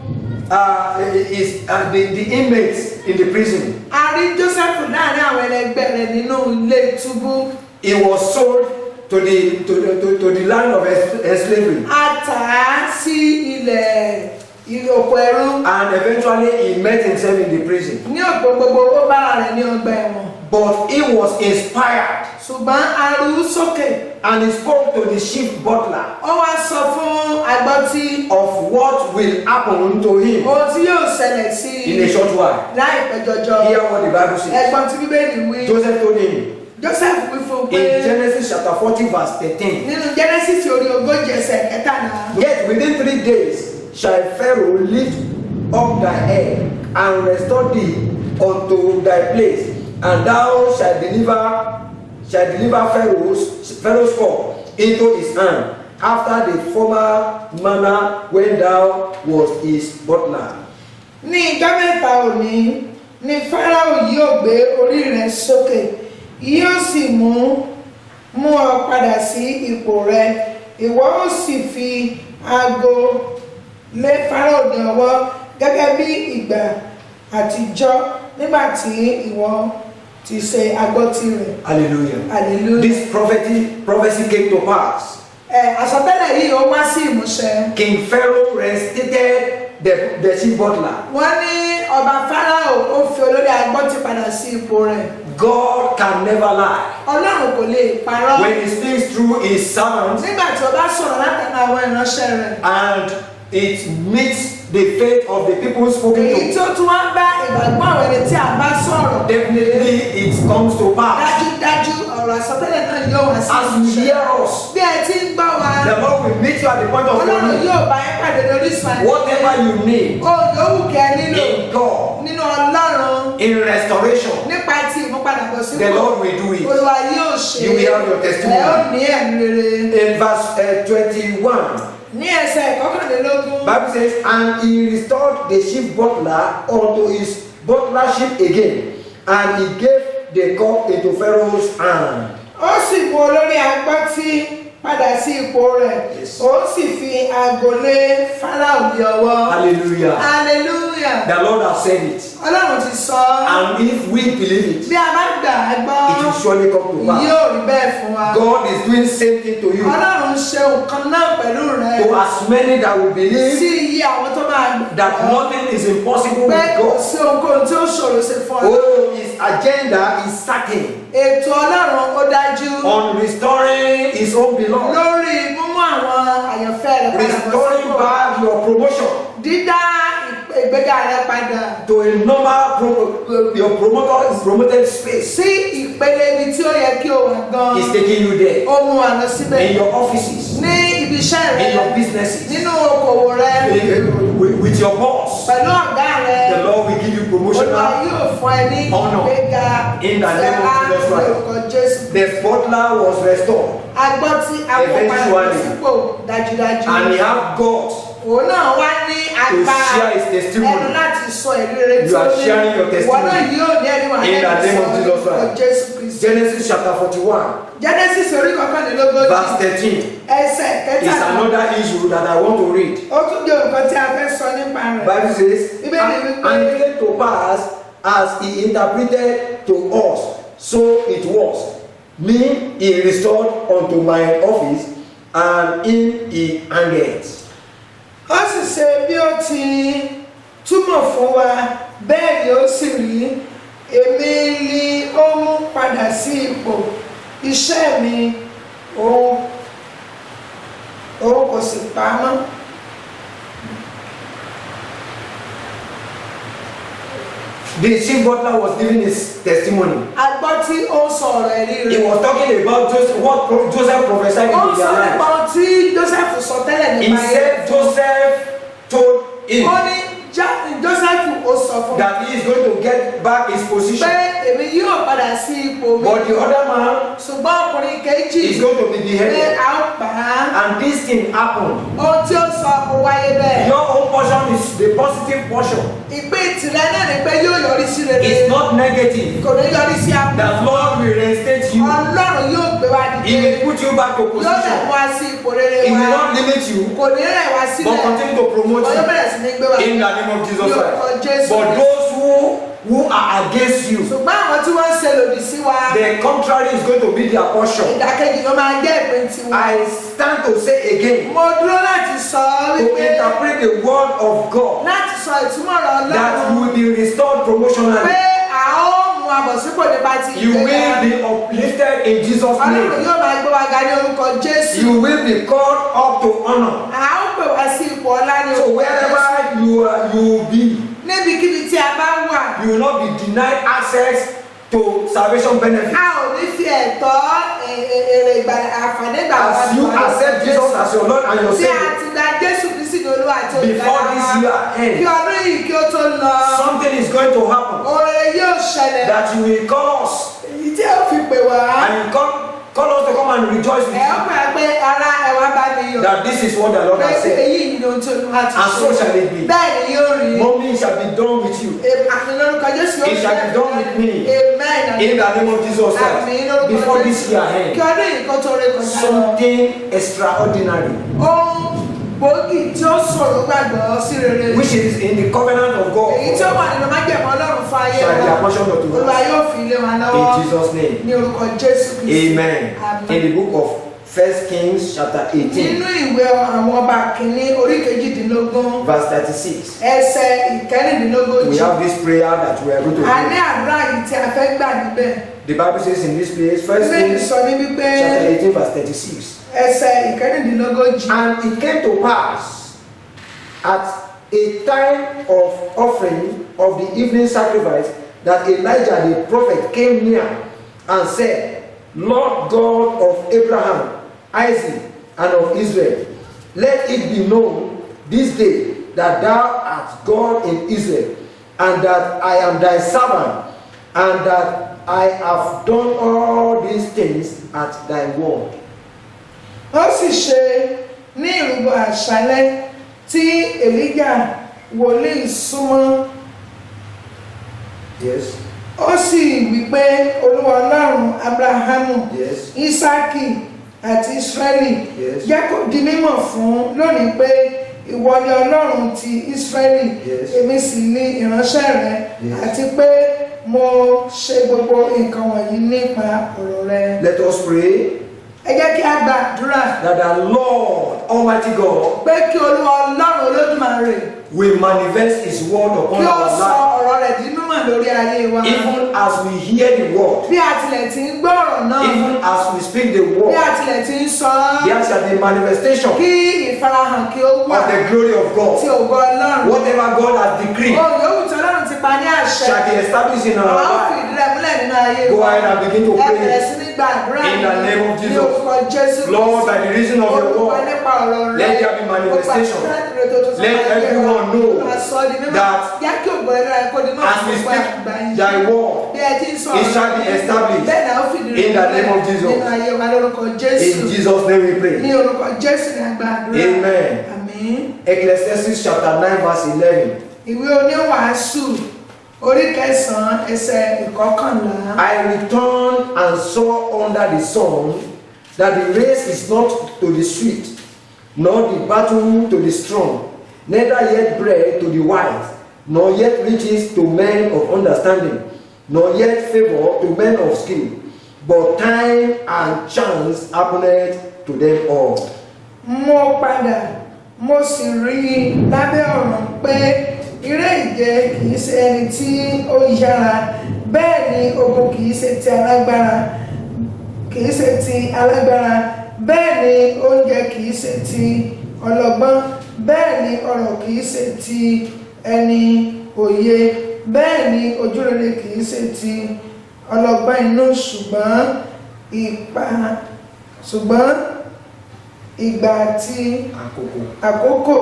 the inmates in the prison.
A rí Jósẹ́fù láàrin àwọn ẹlẹgbẹ́ rẹ̀ nínú ilé túbú.
He was sold to the land of slavery,
A tà á sí ilẹ̀ oko ẹrú.
and eventually he met himself in the prison.
Ní ọ̀pọ̀ gbogbo ó bára rẹ̀ ní ọgbà ẹ̀wọ̀n.
But he was inspired
ṣùgbọ́n a rú sókè.
And he spoke to the chief butler
Ó wá sọ fún agbọ́tí
of what will happen to him
ohun tí yóò ṣẹlẹ̀ sí
in a short while.
láìpẹ́ jọjọ.
Hear what the Bible says.
Ẹ̀gbọ́n tí Bíbélì wí.
Joseph told him
Joseph wí fún un
in
pé
Genesis chapter 40 verse 13.
nínú Genesis orí 40
Yet within 3 days shall Pharaoh lift up thy head and restore thee unto thy place, and thou shalt deliver Pharaoh's cup into his hand, after the former manner when thou was his butler.
Ní ìjọ́ mẹ́ta òní ni Fáráò yóò gbé orí rẹ̀ sókè, yóò sì mú ọ padà sí ipò rẹ̀, ìwọ ó sì fi ago lé Fáráò ní ọwọ́ gẹ́gẹ́ bí ìgbà àtijọ́ nígbà tí ìwọ ti ṣe agbọ́tí rẹ̀.
Hallelujah.
Hallelujah.
This prophecy came to pass.
Àsọtẹ́lẹ̀ yìí ó wá sí ìmúṣẹ.
King Pharaoh reinstated the chief butler.
Wọ́n ní ọba Fáráò ó fi olórí agbọ́tí padà sí ipò rẹ̀.
God can never lie.
Ọlọ́run kò lè parọ́.
When he speaks through his servants,
Nígbà tí ó bá sọ̀rọ̀ látàrí àwọn ìránṣẹ́ rẹ̀.
and it meets the faith of the people spoken
Èyí
to,
tó tún wá bá ìgbàgbọ́ àwọn ẹni tí a bá sọ̀rọ̀.
definitely it comes to pass.
Dájúdájú ọ̀rọ̀ àsọtẹ́lẹ̀ náà yóò wá sí
As you
ìmúṣẹ.
hear us,
Bí ẹ ti ń gbọ́ wa,
the Lord will meet you at the point of your
Ọlọ́run
need.
yóò bá yín pàdé lórí ìsàn.
Whatever you need
Ohun yòówù kẹ́ nílò
in God,
nínú Ọlọ́run
in restoration,
nípa ti ìmúpadàbọ̀ sípò.
the Lord will do it.
Olúwa yóò ṣe.
You will have your testimony.
Ẹ ó ní ẹ̀mí rere.
In verse 21,
Ní ẹsẹ̀ ìkọkànlélógún.
Bible says, and he restored the chief butler unto his butlership again, and he gave the cup into Pharaoh's hand.
Ó sì mú olórí agbọ́tí padà sí ipò rẹ̀.
Yes.
Ó sì fi ago lé Fáráò ní ọwọ́.
Hallelujah.
Hallelujah.
The Lord has said it.
Ọlọ́run ti sọ.
And if we believe it,
Bí a bá gbà á gbọ́,
it will surely come to pass.
yóò rí bẹ́ẹ̀ fún wa.
God is doing same thing to you.
Ọlọ́run ṣe nǹkan náà pẹ̀lú rẹ̀.
To as many that will believe
Sí iye àwọn tó máa gbà.
that nothing is impossible
Pé
with
kò
God.
sí ohunkóhun tí ó ṣòro ṣe fún ọ.
Oh, his agenda is certain
Ètò Ọlọ́run ó dájú
on restoring his own beloved,
lórí mímú àwọn àyànfẹ́ rẹ̀ padà bọ̀
restoring
sípò.
back your promotion
Dídá ìgbéga rẹ̀ padà
to a normal your promoted space.
sí ìpele ibi tí ó yẹ kí o wà gan.
He's taking you there
Ó mú wa lọ síbẹ̀.
in your offices,
Ní ibi iṣẹ́ rẹ̀,
in your businesses,
nínú okòwò rẹ̀,
with your boss.
pẹ̀lú ọ̀gá rẹ̀.
The Lord will give you promotion.
Olúwa yóò fún ẹ ní
Honor.
ìgbéga
In the name of Jesus Christ.
orúkọ Jésù.
The butler was restored,
Agbọ́tí apọ̀padà
Eventually.
sípò dájúdájú.
and he had God.
Òun náà wá ní agbára
share his testimony.
ẹnu láti sọ ẹ̀rí rere tí
You
ó
are
ní.
sharing your testimony.
Wọ́n náà yóò ní ẹni wà
In the name of Jesus
orúkọ
Christ.
Jésù Kristi.
Genesis chapter 41,
Genesis orí kọkànlélógójì.
verse 13
Ẹsẹ̀
is
kẹtàlá.
another issue that I want to read.
Ó tún jẹ́ nǹkan tí a fẹ́ sọ nípa rẹ̀.
Bible says,
Bíbélì wípé-
and it came to pass as he interpreted to us, so it was. Me he restored unto my office, and him he hanged.
Ó sì ṣe bí ó ti túmọ̀ fún wa bẹ́ẹ̀ ni ó sì rí. Èmi ni ó mú padà sí ipò iṣẹ́ mi, òun kò sì pa á mọ́.
The chief butler was giving his testimony.
A gbọ́ tí ó ń sọ ọ̀rọ̀ ẹ̀rí
He
rẹ̀.
was talking about Joseph prophesied
Ó ń
into
sọ
their
nípa
lives.
ohun tí Joseph sọ tẹ́lẹ̀
He
nípa
said Joseph told him
Ó ní Joseph ó sọ fún mi
that he is going to get back his position,
pé èmi yóò padà sí ipò mi.
but the other man
Ṣùgbọ́n ọkùnrin kejì
is going to be
pé
beheaded.
a ó pa á.
And this thing happened.
Ohun tí ó sọ kò wáyé bẹ́ẹ̀.
Your own portion is the positive portion.
Ìpín tìrẹ náà ni pé yóò yọrí sí rere.
It's not negative.
Kò ní yọrí sí
The
àbúrò.
Lord will reinstate you.
Ọlọ́run yóò gbé wa
He
dìde.
will put you back to
Yóò dẹ̀
position.
mú wa sí ipò rere
He will
wa.
not limit you,
Kò ní rẹ̀ wá
but
sílẹ̀.
continue to promote
Ọjọ́
you
bẹ̀rẹ̀ sí ní gbé wa
in the name of Jesus
Ní orúkọ
Christ.
Jésù
But
Kristi.
those who are against you,
Ṣùgbọ́n àwọn tí wọ́n ń ṣe lòdì sí wa.
the contrary is going to be their portion.
Ìdàkejì ló máa jẹ́ ìpín tiwọn.
I stand to say again,
Mo dúró láti sọ
to
wípé
interpret the word of God,
láti sọ ìtumọ̀ ọ̀rọ̀
that you
Ọlọ́run
will be restored
pé
promotionally.
a ó mú abọ̀sípò nípa ti
You will
ìgbéga.
be uplifted in Jesus'
Ọlọ́run
name.
yóò máa gbé wa ga ní orúkọ Jésù.
You will be called up to honor.
À ó pè wá sí ipò ọlá ní
So
orúkọ Jésù.
wherever you will be,
Níbikíbi tí a bá wà,
you will not be denied access to salvation benefits.
a ò ní fi ẹ̀tọ́ èrè àǹfààní gbà wá.
As you accept Jesus as your Lord and your
Tí a
Savior,
ti gba Jésù Kristi ní Olúwa àti
before this year
kí
ends,
ọdún yìí kí ó tó lọ,
something is going to happen
oore yóò ṣẹlẹ̀.
that you will call us
Èyí tí ó fi pè wá.
and you call us to come and rejoice with
Ẹ ó
you
pè pé ara ẹ̀wà bá mi yọ̀.
that this is what the Lord has
Pé
said.
èyí ni ohun tí Olúwa ti
And so shall it be.
Bẹ́ẹ̀ ni yóò rí.
Mommy shall be done with you.
Àmì lórúkọ Jésù yóò
It shall be done with me.
Amen.
In the name of Jesus
Àmì
Christ.
lórúkọ
Before this
Jésù.
year
Kí
ends,
ọdún yìí kó tó ré kọjá lọ.
something extraordinary,
Ohun gbòógì tí ó sọ̀rọ̀ gbàgbọ́ sí rere.
which is in the covenant of God,
Èyí tí ó wà nínú májẹ̀mọ́ Ọlọ́run fún ayé
shall be
wa.
a portion of
Olúwa
us.
yóò fi ilé wa lọ́wọ́.
In Jesus' name.
Ní orúkọ Jésù Kristi.
Amen.
Àmín.
In the book of 1 Kings chapter 18,
Nínú ìwé àwọn ọba kìíní orí kejìdínlógún
verse 36,
ẹsẹ̀ ìkẹrìndínlógójì.
we have this prayer that we are going to
A ní
pray.
àdúrà yìí tí a fẹ́ gbà níbẹ̀.
The Bible says in this place, 1
Bíbélì
Kings
sọ ní wípé
chapter 18, verse 36.
ẹsẹ̀ ìkẹrìndínlógójì.
And it came to pass at a time of offering of the evening sacrifice that Elijah the prophet came near and said, Lord God of Abraham, Isaac, and of Israel, let it be known this day that thou art God in Israel, and that I am thy servant, and that I have done all these things at thy word.
Ó sì ṣe ní ìrúbọ àṣálẹ́ tí Èlíjà wòlíì súnmọ́.
Yes,
Ó sì wí pé Olúwa Ọlọ́run Ábúráhámù,
yes,
Ísákì àti Ísírẹ́lì
Yes.
jẹ́ kó di mímọ̀ fún lónìí pé ìwọ ni Ọlọ́run ti Ísírẹ́lì,
Yes.
èmi sì ni ìránṣẹ́ rẹ,
Yes.
àti pé mo ṣe gbogbo nǹkan wọ̀nyí nípa ọ̀rọ̀ rẹ.
let us pray
Ẹ jẹ́ kí a gbàdúrà
that the Lord Almighty God
pé kí Olúwa Ọlọ́run Olódùmarè
will manifest His word upon
kí ó
our
sọ
life,
ọ̀rọ̀ rẹ̀ di mímọ̀ lórí ayé wa.
even as we hear the word,
Bí a tilẹ̀ ti ń gbọ́ ọ̀rọ̀ náà,
even as we speak the
bí
word,
a tilẹ̀ ti ń sọ ọ́,
there shall be manifestation
kí ìfarahàn kí ó wà
of the glory of
tí
God.
ògo Ọlọ́run.
Whatever God has decreed
Ohun yòówù tí Ọlọ́run ti pa ní àṣẹ,
shall be established in our
àwọn á fi
life.
ìdí rẹ̀ múlẹ̀ nínú ayé
Go
wa.
ahead and begin to
Ẹ bẹ̀rẹ̀
pray.
sí ní gbàdúrà
In the name of
ní
Jesus.
orúkọ Jésù
Lord, by the reason of your
Olúwa
word,
nípa ọ̀rọ̀ rẹ̀,
let there be manifestation. Let everyone know that
yá kí ògo rẹ̀ lára kó di náà
as we
fún
speak
àgbáyé.
thy word,
Bí ẹ ti ń sọ
it shall be established.
bẹ́ẹ̀ náà ó fi ìdí
In
rẹ̀
the name of Jesus.
nínú ayé wa lórúkọ Jésù.
In Jesus' name we
Ní
pray.
orúkọ Jésù ni a gbàdúrà.
Amen.
Àmín.
Ecclesiastes chapter 9 verse 11.
Ìwé oníwàásù orí kẹsàn-án ẹsẹ̀ ìkọkànlá.
I returned and saw under the sun that the race is not to the swift, nor the battle to the strong, neither yet bread to the wise, nor yet riches to men of understanding, nor yet favor to men of skill, but time and chance happened to them all.
Mo padà mo sì rí i lábẹ́ ọ̀rọ̀ pé eré ìje kìí ṣe ẹni tí ó yára, bẹ́ẹ̀ ni ogun kìí ṣe ti alágbára, bẹ́ẹ̀ ni oúnjẹ kìí ṣe ti ọlọ́gbọ́n, bẹ́ẹ̀ ni ọrọ̀ kìí ṣe ti ẹni òye, bẹ́ẹ̀ ni ojúrere kìí ṣe ti ọlọ́gbọ́n inú, ṣùgbọ́n ìgbà àti àkókò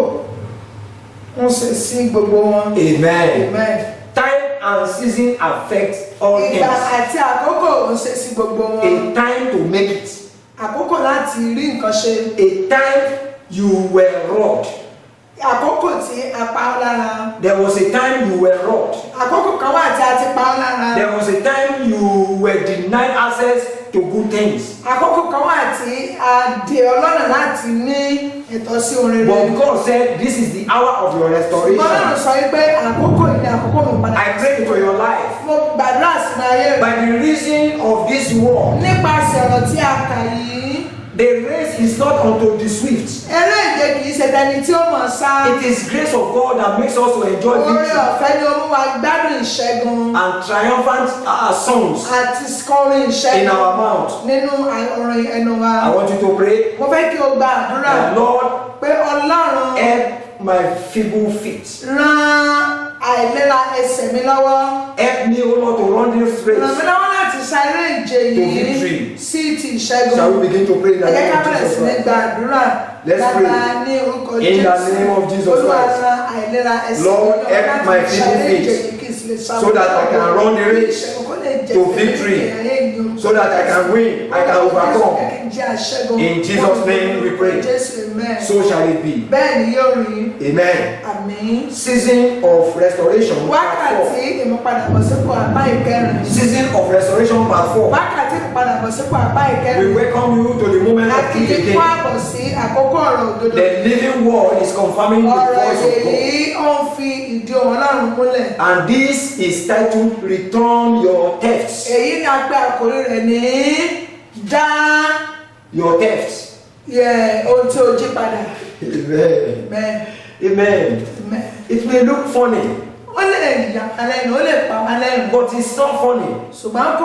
ń ṣe sí gbogbo wọn.
Amen.
Amen.
Time and season affect all
Ìgbà
things.
àti àkókò ń ṣe sí gbogbo wọn.
A time to make it.
Àkókò láti rí nǹkan ṣe.
A time you were robbed.
Àkókò tí a pa ọ́ lára.
There was a time you were robbed.
Àkókò kan wà tí a ti pa ọ́ lára.
There was a time you were denied access to good things.
Àkókò kan wà tí a dè ọ́ lọ́nà láti ní ẹ̀tọ́ sí orin rẹ̀.
But God said, this is the hour of your restoration.
Ọlọ́run sọ wípé àkókò yìí ni àkókò mi padà.
I pray into your life.
Mo gbàdúrà sínú ayé rẹ̀.
By the reason of this war,
Nípasẹ̀ ọ̀rọ̀ tí a kà yìí,
the race is not unto the swift.
eré ìje yẹn kì í ṣe tẹni tí ó mọ̀ sá.
It is grace of God that makes us to enjoy
Oore
victory
ọ̀fẹ́ ni ó mú wa gbádùn ìṣẹ́gun
and triumphant songs
àti kọrin
in
ìṣẹ́gun
our mouth.
nínú orin ẹnu
I
wa.
want you to pray
Mo fẹ́ kí o gba àdúrà
that Lord,
pé Ọlọ́run
help my feeble feet.
ràn àìlera ẹsẹ̀ mi lọ́wọ́.
Help me, O Lord, to run this
Ràn mí
race.
lọ́wọ́ láti sá eré ìje
victory.
yìí sí ti
Shall
ìṣẹ́gun.
we begin to pray in the
Ẹ jẹ́
name
ká
of
bẹ̀rẹ̀
Jesus
sí ní
Christ?
gba àdúrà.
Let's
Bàbá
pray.
ní orúkọ
In the name of Jesus
Olúwa
Christ.
ràn àìlera ẹsẹ̀
Lord,
mi lọ́wọ́
help my
láti sá
feeble
eré ìje
feet
yìí kí n sì lè sá
so that I can run the race to victory, so that I can win, I can overcome. In Jesus' name we pray. So shall it be.
Bẹ́ẹ̀ ni yóò rí.
Amen.
Àmín.
Season of restoration, part 4.
Wákàtí ìmúpadàbọ̀sípò àpá ìkẹrin.
Season of restoration, part 4.
Wákàtí ìmúpadàbọ̀sípò àpá
We
ìkẹrin.
welcome you to the moment of truth
Àkìlí kó
again.
àbọ̀ sí àkókò ọ̀rọ̀ òdodo.
The living word is confirming the
Ọ̀rọ̀
voice of God.
èyí ó ń fi ìdí ohùn Ọlọ́run múlẹ̀.
And this is titled Return Your Thefts.
Èyí ni a pè àkórí rẹ̀ ní dá
Your thefts.
ohun tí o jí padà.
Amen.
Amen.
Amen.
Amen.
It may look funny,
Ó lè yàpá lẹ́nu, ó lè pa wá lẹ́nu.
but it's not funny.
Ṣùgbọ́n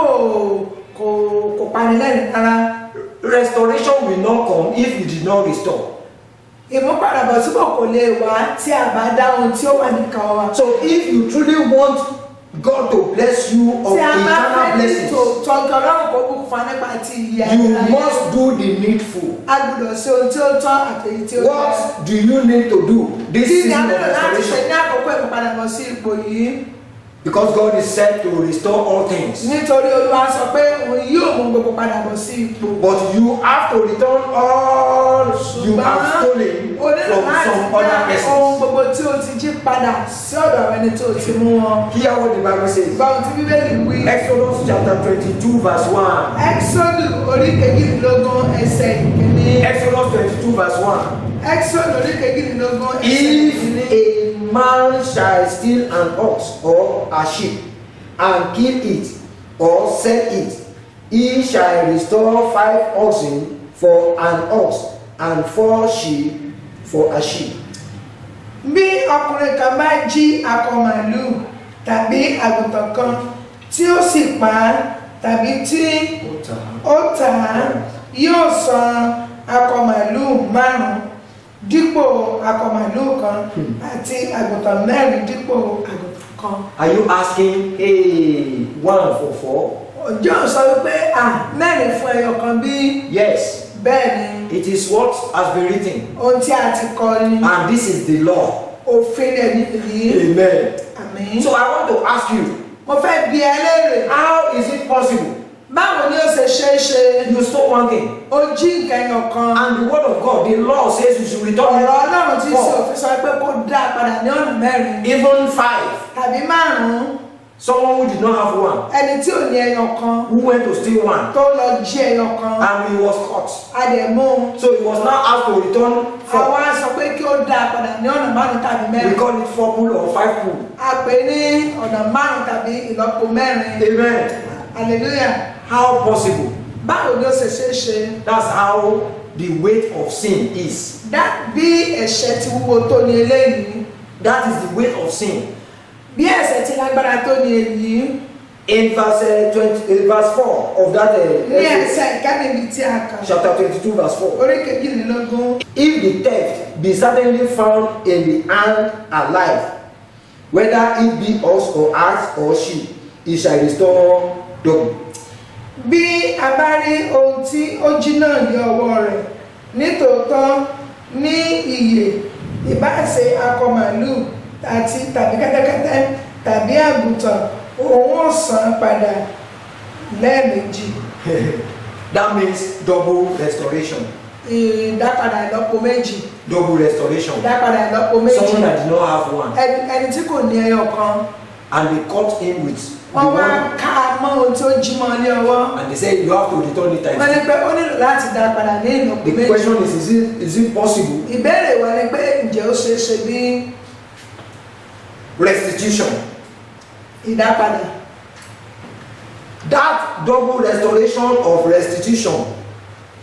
kò pani lẹ́nu rárá.
Restoration will not come if you did not restore.
Ìmúpadàbọ̀sípò kò lè wá tí a bá dá ohun tí ó wà nìkan wa.
So if you truly want God to bless you of
Tí a bá
eternal
fẹ́ ní
blessings,
tọ́jú Ọlọ́run kò bùkún fún wa nípa ti ìyá
you
ìlànà.
must do the needful.
A gbọ́dọ̀ ṣe ohun tí ó tọ́ àti èyí tí ó yẹ.
What do you need to do this
Kí ni a
season of
nílò láti ṣe
restoration?
ní àkókò ìmúpadàbọ̀ sí ipò yìí?
Because God is set to restore all things.
Nítorí Olúwa sọ pé òun yóò mú gbogbo padà bọ̀ sí ipò.
But you have to return all you have stolen
O nílò
from
láti
some
dá
other
ohun
persons.
gbogbo tí o ti jí padà sí ọ̀dọ̀ àwọn ẹni tó ti mú wọn.
Hear what the Bible says.
Ìgbà ohun tí Bíbélì wí.
Exodus chapter 22 verse 1.
Ẹ́xọ́dù orí kejìdínlógún ẹsẹ̀ ìkíní.
Exodus 22 verse 1.
Ẹ́xọ́dù orí kejìdínlógún ẹsẹ̀
If
ìkíní.
a man shall steal an ox or a sheep and kill it or sell it, he shall restore 5 oxen for an ox and 4 sheep for a sheep.
Bí ọkùnrin kan bá jí akọ màlúù tàbí àgùntàn kan tí ó sì pa á tàbí tí ó tà á, yóò san akọ màlúù 5 dípò akọ màlúù kan àti àgùntàn 4 dípò àgùntàn kan.
Are you asking, hey, 1 for 4?
Ọjọ́ sọ wípé 4 fún ẹyọ kan bí?
Yes,
Bẹ́ẹ̀ ni
it is what has been written,
ohun tí a ti kọ ni
and this is the law.
òfin rẹ̀ nìyí.
Amen.
Àmín.
So I want to ask you,
Mo fẹ́ bi ẹ́ léèrè.
how is it possible?
Báwo ni ó ṣe ṣeé ṣe?
You stole one thing,
O jí nǹkan ẹyọ kan.
and the word of God, the law says you should return
Ọ̀rọ̀ Ọlọ́run tí ṣe
4,
òfin sọ pé kó dá a padà ní ọ̀nà 4
even 5.
tàbí 5.
Someone who did not have one,
Ẹni tí ò ní ẹyọ kan
who went to steal one,
tó lọ jí ẹyọ kan.
and he was caught.
A dẹ̀ mú un.
So he was now asked to return 4.
Àwa sọ pé kí ó dá a padà ní ọ̀nà 5 tàbí
We
4.
call it 4 pool or 5 pool.
A pè ní ọ̀nà 5 tàbí ìlọ́po 4.
Amen.
Hallelujah.
How possible?
Báwo ni ó ṣe ṣeé ṣe?
That's how the weight of sin is.
Bí ẹ̀ṣẹ̀ ti wúwo tó ní eléyìí.
That is the weight of sin.
Bí ẹ̀ṣẹ̀ ti lágbára tó ní èyí.
In verse 4 of that
Ní ẹsẹ̀ ìkẹ́bìbì tí a kà.
chapter 22 verse 4.
Orí kejìlélógún.
If the theft be suddenly found in the hand alive, whether it be ox or ass or sheep, he shall restore double.
Bí a bá rí ohun tí ó jí náà ní ọwọ́ rẹ̀, nítòótọ́ ní iye, ìbáṣe akọ màlúù tàbí kẹ́tẹ́kẹ́tẹ́ tàbí àgùntàn, òun ó san padà 2.
That means double restoration.
Ìdápadà ìlọ́po 2.
Double restoration.
Ìdápadà ìlọ́po 2.
Someone that did not have one,
Ẹni tí kò ní ẹyọ kan,
and they caught him with the
wọ́n wá
one,
ká a mọ́ ohun tí ó jí mọ́ ní ọwọ́.
and they said you have to return it
Wọ́n
times.
ní pé ó nílò láti dá padà ní ìlọ́po
The
2.
question is it possible?
Ìbéèrè wa ni pé ǹjẹ́ ó ṣeé ṣe bí
Restitution.
ìdápadà?
That double restoration of restitution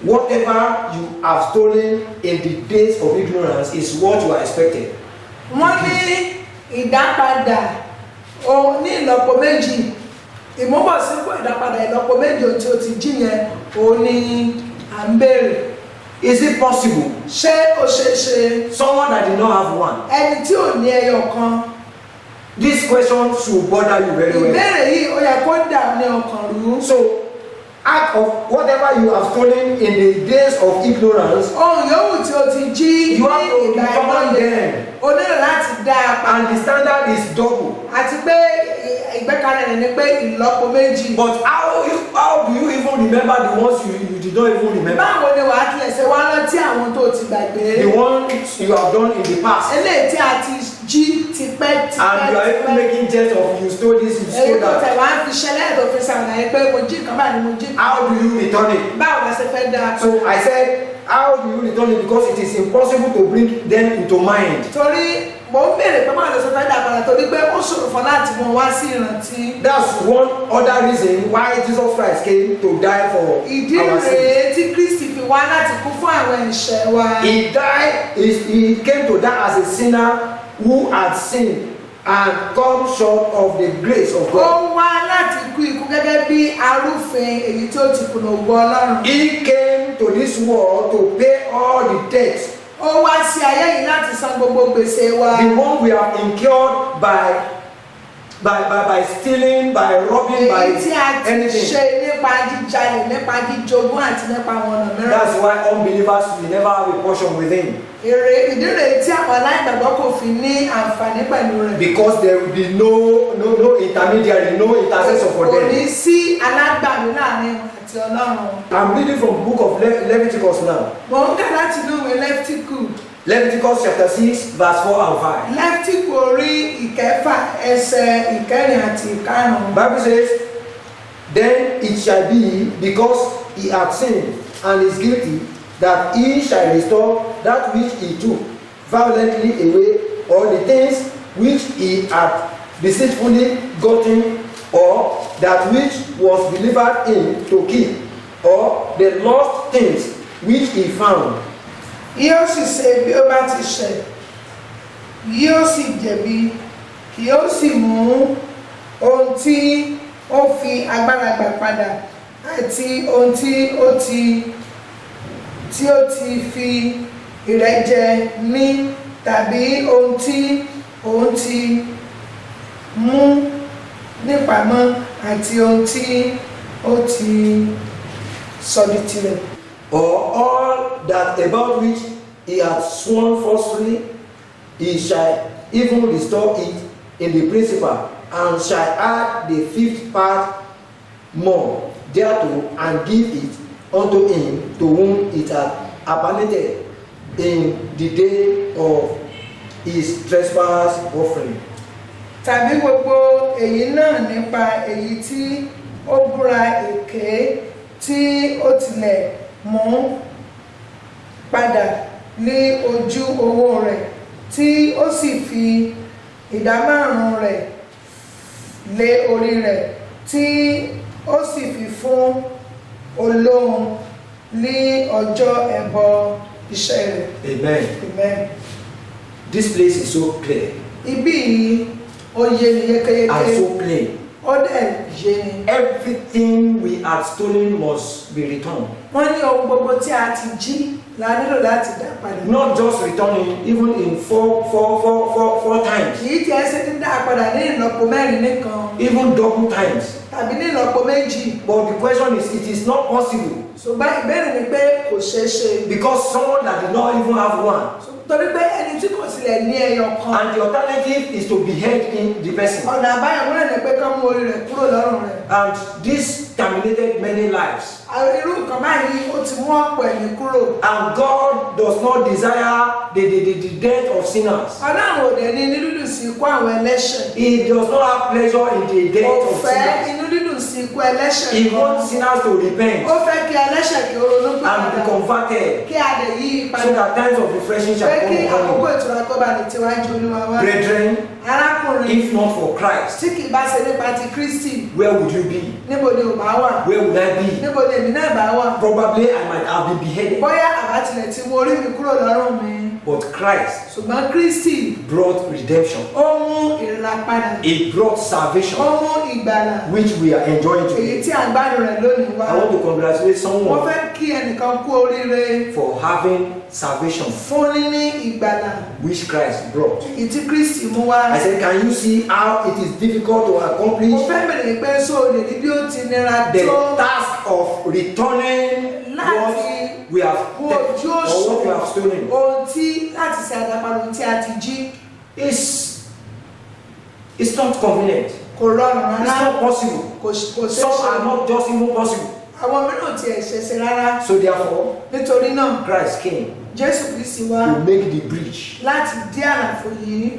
whatever you have stolen in the days of ignorance is what you are expected.
Wọ́n ní ìdápadà ní ìlọ́po méjì, ìmúbọ̀sípò ìdápadà ìlọ́po méjì tí o ti jí yẹn òun ni à ń béèrè.
Is it possible?
Ṣé ó ṣeé ṣe?
Someone that did not have one.
Ẹni tí ò ní ẹyọ kan.
This question should bother you very well.
Ìbéèrè yìí ó yẹ kó dà ní ọkàn rú.
So, act of whatever you have stolen in the days of ignorance,
Ohun yòówù tí o ti jí
you
ní
have to
ìgbà
recover
ìmọ̀ye,
them.
o nílò láti dá a padà.
And the standard is double.
Àti pé ìgbẹ́kalẹ̀ rẹ̀ ni pé ìlọ́po méjì.
But how do you even remember the ones you did not even remember?
Báwo ni wàá tilẹ̀ ṣe wá rántí àwọn tó ti gbàgbé?
The ones you have done in the past.
Eléyìí tí a ti jí tipẹ́.
And you are even making jest of you stole this, you
Èyí
stole
tó
that.
tẹ̀ wá fi ṣẹlẹ̀ tó fi ṣàlàyé pé mo jí kan báyìí ni mo jí kan.
How do you return it?
Báwo la ṣe fẹ́ dá a?
So I said, how do you return it? Because it is impossible to bring them into mind.
Torí mo ń béèrè pé báwo la ṣe fẹ́ dá a padà torí pé ó ṣòro fún láti mọ wá sí ìrántí.
That's one other reason why Jesus Christ came to die for
Ìdí
our sins.
rèé tí Kristi fi wá láti kú fún àwọn ẹ̀ṣẹ̀ wa.
He died, he came to die as a sinner who had sinned and come short of the grace of
Ó
God.
wá láti kú ikú gẹ́gẹ́ bí arúfin èyí tí ó ti kùnà ògo Ọlọ́run.
He came to this world to pay all the debts,
Ó wá sí ayé yìí láti san gbogbo gbèsè wa.
the one we have incurred by stealing, by robbing, by
Èyí tí a ti
anything.
ṣe nípa jíjalè, nípa jíjogún àti nípa àwọn ọ̀nà mìíràn.
That's why unbelievers will never have a portion with him,
Ìdí rèé tí àwọn aláìgbàgbọ́ kò fi ní àǹfààní pẹ̀lú rẹ̀.
because there will be no intermediary, no intercessor for
Kò ní
them.
sí alágbàwí láàrin wọn àti Ọlọ́run.
I'm reading from the book of Leviticus now.
Mò ń kà láti inú ìwé Lẹ́fítíkù.
Leviticus chapter 6 verse 4 and 5.
Lẹ́fítíkù orí ìkẹfà ẹsẹ̀ ìkẹrin àti ìkarùn-ún.
Bible says, then it shall be, because he hath sinned and is guilty, that he shall restore that which he took violently away, or the things which he hath deceitfully gotten, or that which was delivered him to keep, or the lost things which he found.
Yóò sì ṣe bí ó bá ti ṣẹ̀, yóò sì jẹ̀bi, kì yóò sì mú ohun tí ó fi agbára gbà padà àti ohun tí ó ti fi ìrẹ́jẹ ní, tàbí ohun tí òun ti mú nípamọ́ àti ohun tí ó ti sọ di tirẹ̀.
Or all that about which he hath sworn falsely, he shall even restore it in the principal, and shall add the 5th part more thereto, and give it unto him to whom it hath appointed in the day of his trespass offering.
Tàbí gbogbo èyí náà nípa èyí tí ó búra èké tí ó tilẹ̀ mú padà ní ojú owó rẹ̀, tí ó sì fi 5% rẹ̀ lé orí rẹ̀, tí ó sì fi fún olóhun ní ọjọ́ ẹbọ iṣẹ́ rẹ̀.
Amen.
Amen.
This place is so clear
Ibí yìí ó yé ni
and
yékéyéké,
so plain.
ó dẹ̀ yé ni.
Everything we had stolen must be returned.
Wọ́n ní ohun gbogbo tí a ti jí la nílò láti dá padà.
Not just returning, even in four times,
Kì í tiẹ̀ ṣe dídá padà ní ìlọ́po 4 nìkan
even double times.
tàbí ní ìlọ́po 2.
But the question is, it is not possible,
Ṣùgbọ́n ìbéèrè ni pé kò ṣeé ṣe.
because someone that did not even have one,
Torí pé ẹni tí kò sílẹ̀ ní ẹyọ kan.
and the alternative is to behead the person.
Ọ̀nà àbáyọ múlẹ̀ ni pé ká mú orí rẹ̀ kúrò lọ́rùn rẹ̀.
And this terminated many lives.
Àwọn irú nǹkan báyìí ó ti mú ọ̀pọ̀ ẹ̀mí kúrò.
And God does not desire the death of sinners.
Ọlọ́run ò dẹ̀ ní inú dídùn sí ikú àwọn ẹlẹ́ṣẹ̀.
He does not have pleasure in the death
Kò
of
fẹ́
sinners.
inú dídùn sí ikú ẹlẹ́ṣẹ̀
He
kan.
wants sinners to repent
Ó fẹ́ kí ẹlẹ́ṣẹ̀ kí ó ronú
and be
padà.
converted,
Kí a lè yí
so
padà.
that times of refreshing shall
Pé kí
come
àkókò
upon
ìtura kó ba lè tiwájú Olúwa wá.
you. Brethren,
Arákùnrin,
if not for Christ,
tí kì í bá ṣe nípa ti Kristi,
where would you be?
níbo ni ò bá wà?
Where would I be?
Níbo ni èmi náà bá wà?
Probably I might have been beheaded.
Bóyá àbá tilẹ̀ ti mú orí mi kúrò lọ́rùn mi.
But Christ
Ṣùgbọ́n Kristi,
brought redemption.
ó mú ìràpadà.
He brought salvation,
Ó mú ìgbàlà.
which we are enjoying
Èyí
today.
tí à ń gbádùn rẹ̀ lónìí wá.
I want to congratulate
Wọ́n
someone
fẹ́ kí ẹnìkan kú oríire
for having salvation,
fún níní ìgbàlà.
which Christ brought.
Èyí tí Kristi mú wá.
I said, can you see how it is difficult to
Mo
accomplish
fẹ́ bèrè pé sóò lè rí bí ó ti nira
the
tó
task of returning what we have
wo
theft
ojú
or what we have
òṣùwọ̀n
stolen?
ohun tí láti ṣe àdàpadà ohun tí a ti jí.
It's not convenient.
Kò rọrùn
It's
rárá.
not possible.
Kò ṣeé
Some are
ṣe.
not just even possible.
Àwọn mìíràn ti ẹ̀ ṣẹ̀ṣẹ̀ rárá.
So therefore,
Nítorí náà,
Christ came
Jésù Kristi wá
to make the breach.
láti dí àlàfo yìí.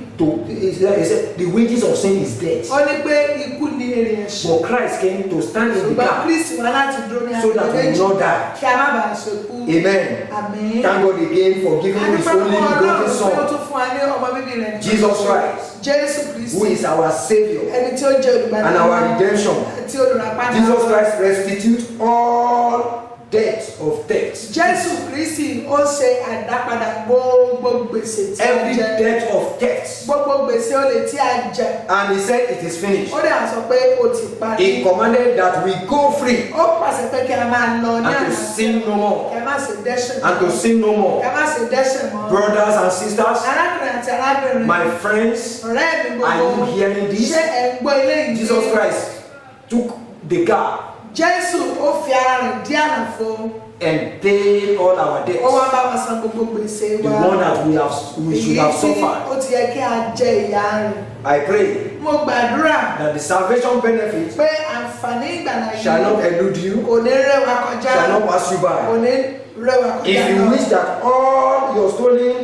He said, the wages of sin is death.
Ó ní pé ikú ni èrè ẹ̀ṣẹ̀.
But Christ came to stand in the
Ṣùgbọ́n
gap
Kristi wá láti dúró ní
so that we
àgbẹ̀lẹ́jì
will not die.
kí a má bàa ṣekú.
Amen.
Àmín.
Thank God again for giving His
Adúpẹ́
only
fún
begotten
Ọlọ́run tí ó
Son,
tún fún wa ní ọmọ bíbí rẹ̀ nìkan
Jesus
ṣoṣo.
Christ,
Jésù
who
Kristi,
is our Savior
ẹni tí ó jẹ́ olùgbàlà
and our
wa
redemption.
àti olùràpadà
Jesus
wa.
Christ restitute all debt of debt.
Jésù Kristi ó ṣe àdápadà gbogbo gbèsè tí a
Every
jẹ.
debt of debt.
Gbogbo gbèsè olè tí a jẹ.
And He said it is finished.
Ó dẹ̀ sọ pé ó ti
He
parí.
commanded that we go free
Ó pàṣẹ pé kí a máa lọ ní
and to
àlàáfíà.
sin no more.
Kí a má ṣe dẹ́ṣẹ̀
And to
mọ́.
sin no
Kí
more.
a má ṣe dẹ́ṣẹ̀ mọ́.
Brothers and sisters,
Arákùnrin àti arábìnrin.
my friends,
Ọ̀rẹ́ mi
are
gbogbo.
you hearing this?
Ṣé ẹ̀ ń gbọ́ ilé yìí?
Jesus Christ took the gap
Jésù ó fi ara rẹ̀ dí àlàfo.
and paid all our debts.
Ó wá bá wa san gbogbo gbèsè
The
wa.
one that we should have
Èyí tí
suffered.
ó ti yẹ kí a jẹ ìyà rẹ̀.
I pray
Mo gbàdúrà
that the salvation benefit
pé àǹfààní ìgbàlà
shall not
yìí
elude you,
kò ní rẹ̀ wá kọjá.
shall not pass you
Kò
by.
ní rẹ̀ wá kọjá
If you
lọ.
wish that all your stolen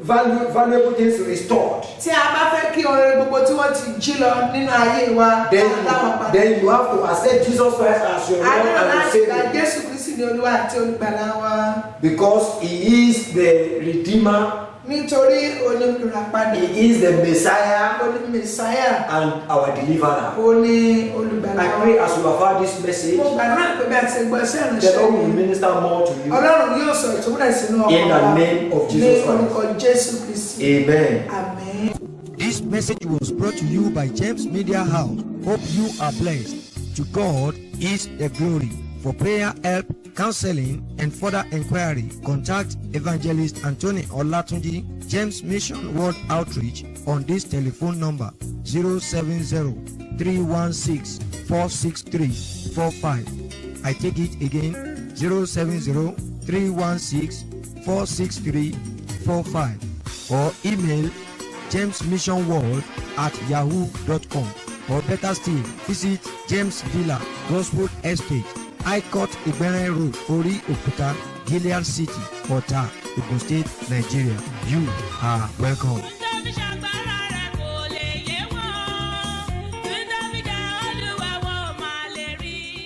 valuable things restored,
Tí a bá fẹ́ kí oore gbogbo tí wọ́n ti jí lọ nínú ayé wa láwọn padà.
then you have to accept Jesus Christ as your
A
Lord
nílò
and your
láti gba
Savior,
Jésù Kristi ní Olúwa àti olùgbàlà wa.
because He is the Redeemer,
Nítorí olùràpadà.
He is the Messiah
Olùmẹ̀sáyà.
and our Deliverer.
Ó ní olùgbàlà
I
wa.
pray as you have heard this message,
Mo gbàdúrà pé bí a ti gbọ́ iṣẹ́
the Lord will
ìránṣẹ́ yìí,
minister more to you.
Ọlọ́run yóò sọ ìtúbúrẹ̀ sínú
In
ọkàn
the
wa
name of
ní
Jesus Christ.
orúkọ Jésù Kristi.
Amen.
Àmín.
This message was brought to you by James Media House. Hope you are blessed. To God is the glory. For prayer, help, counseling, and further inquiry, contact Evangelist Anthony Olatunji, James Mission World Outreach on this telephone number 070-316-46345. I take it again, 070-316-46345, or email jamesmissionworld@yahoo.com, or better still, visit James Villa Gospel Estate, High Court Igbere Road, Ori Okuta, Gilead City, Ota, Ogun State, Nigeria. You are welcome.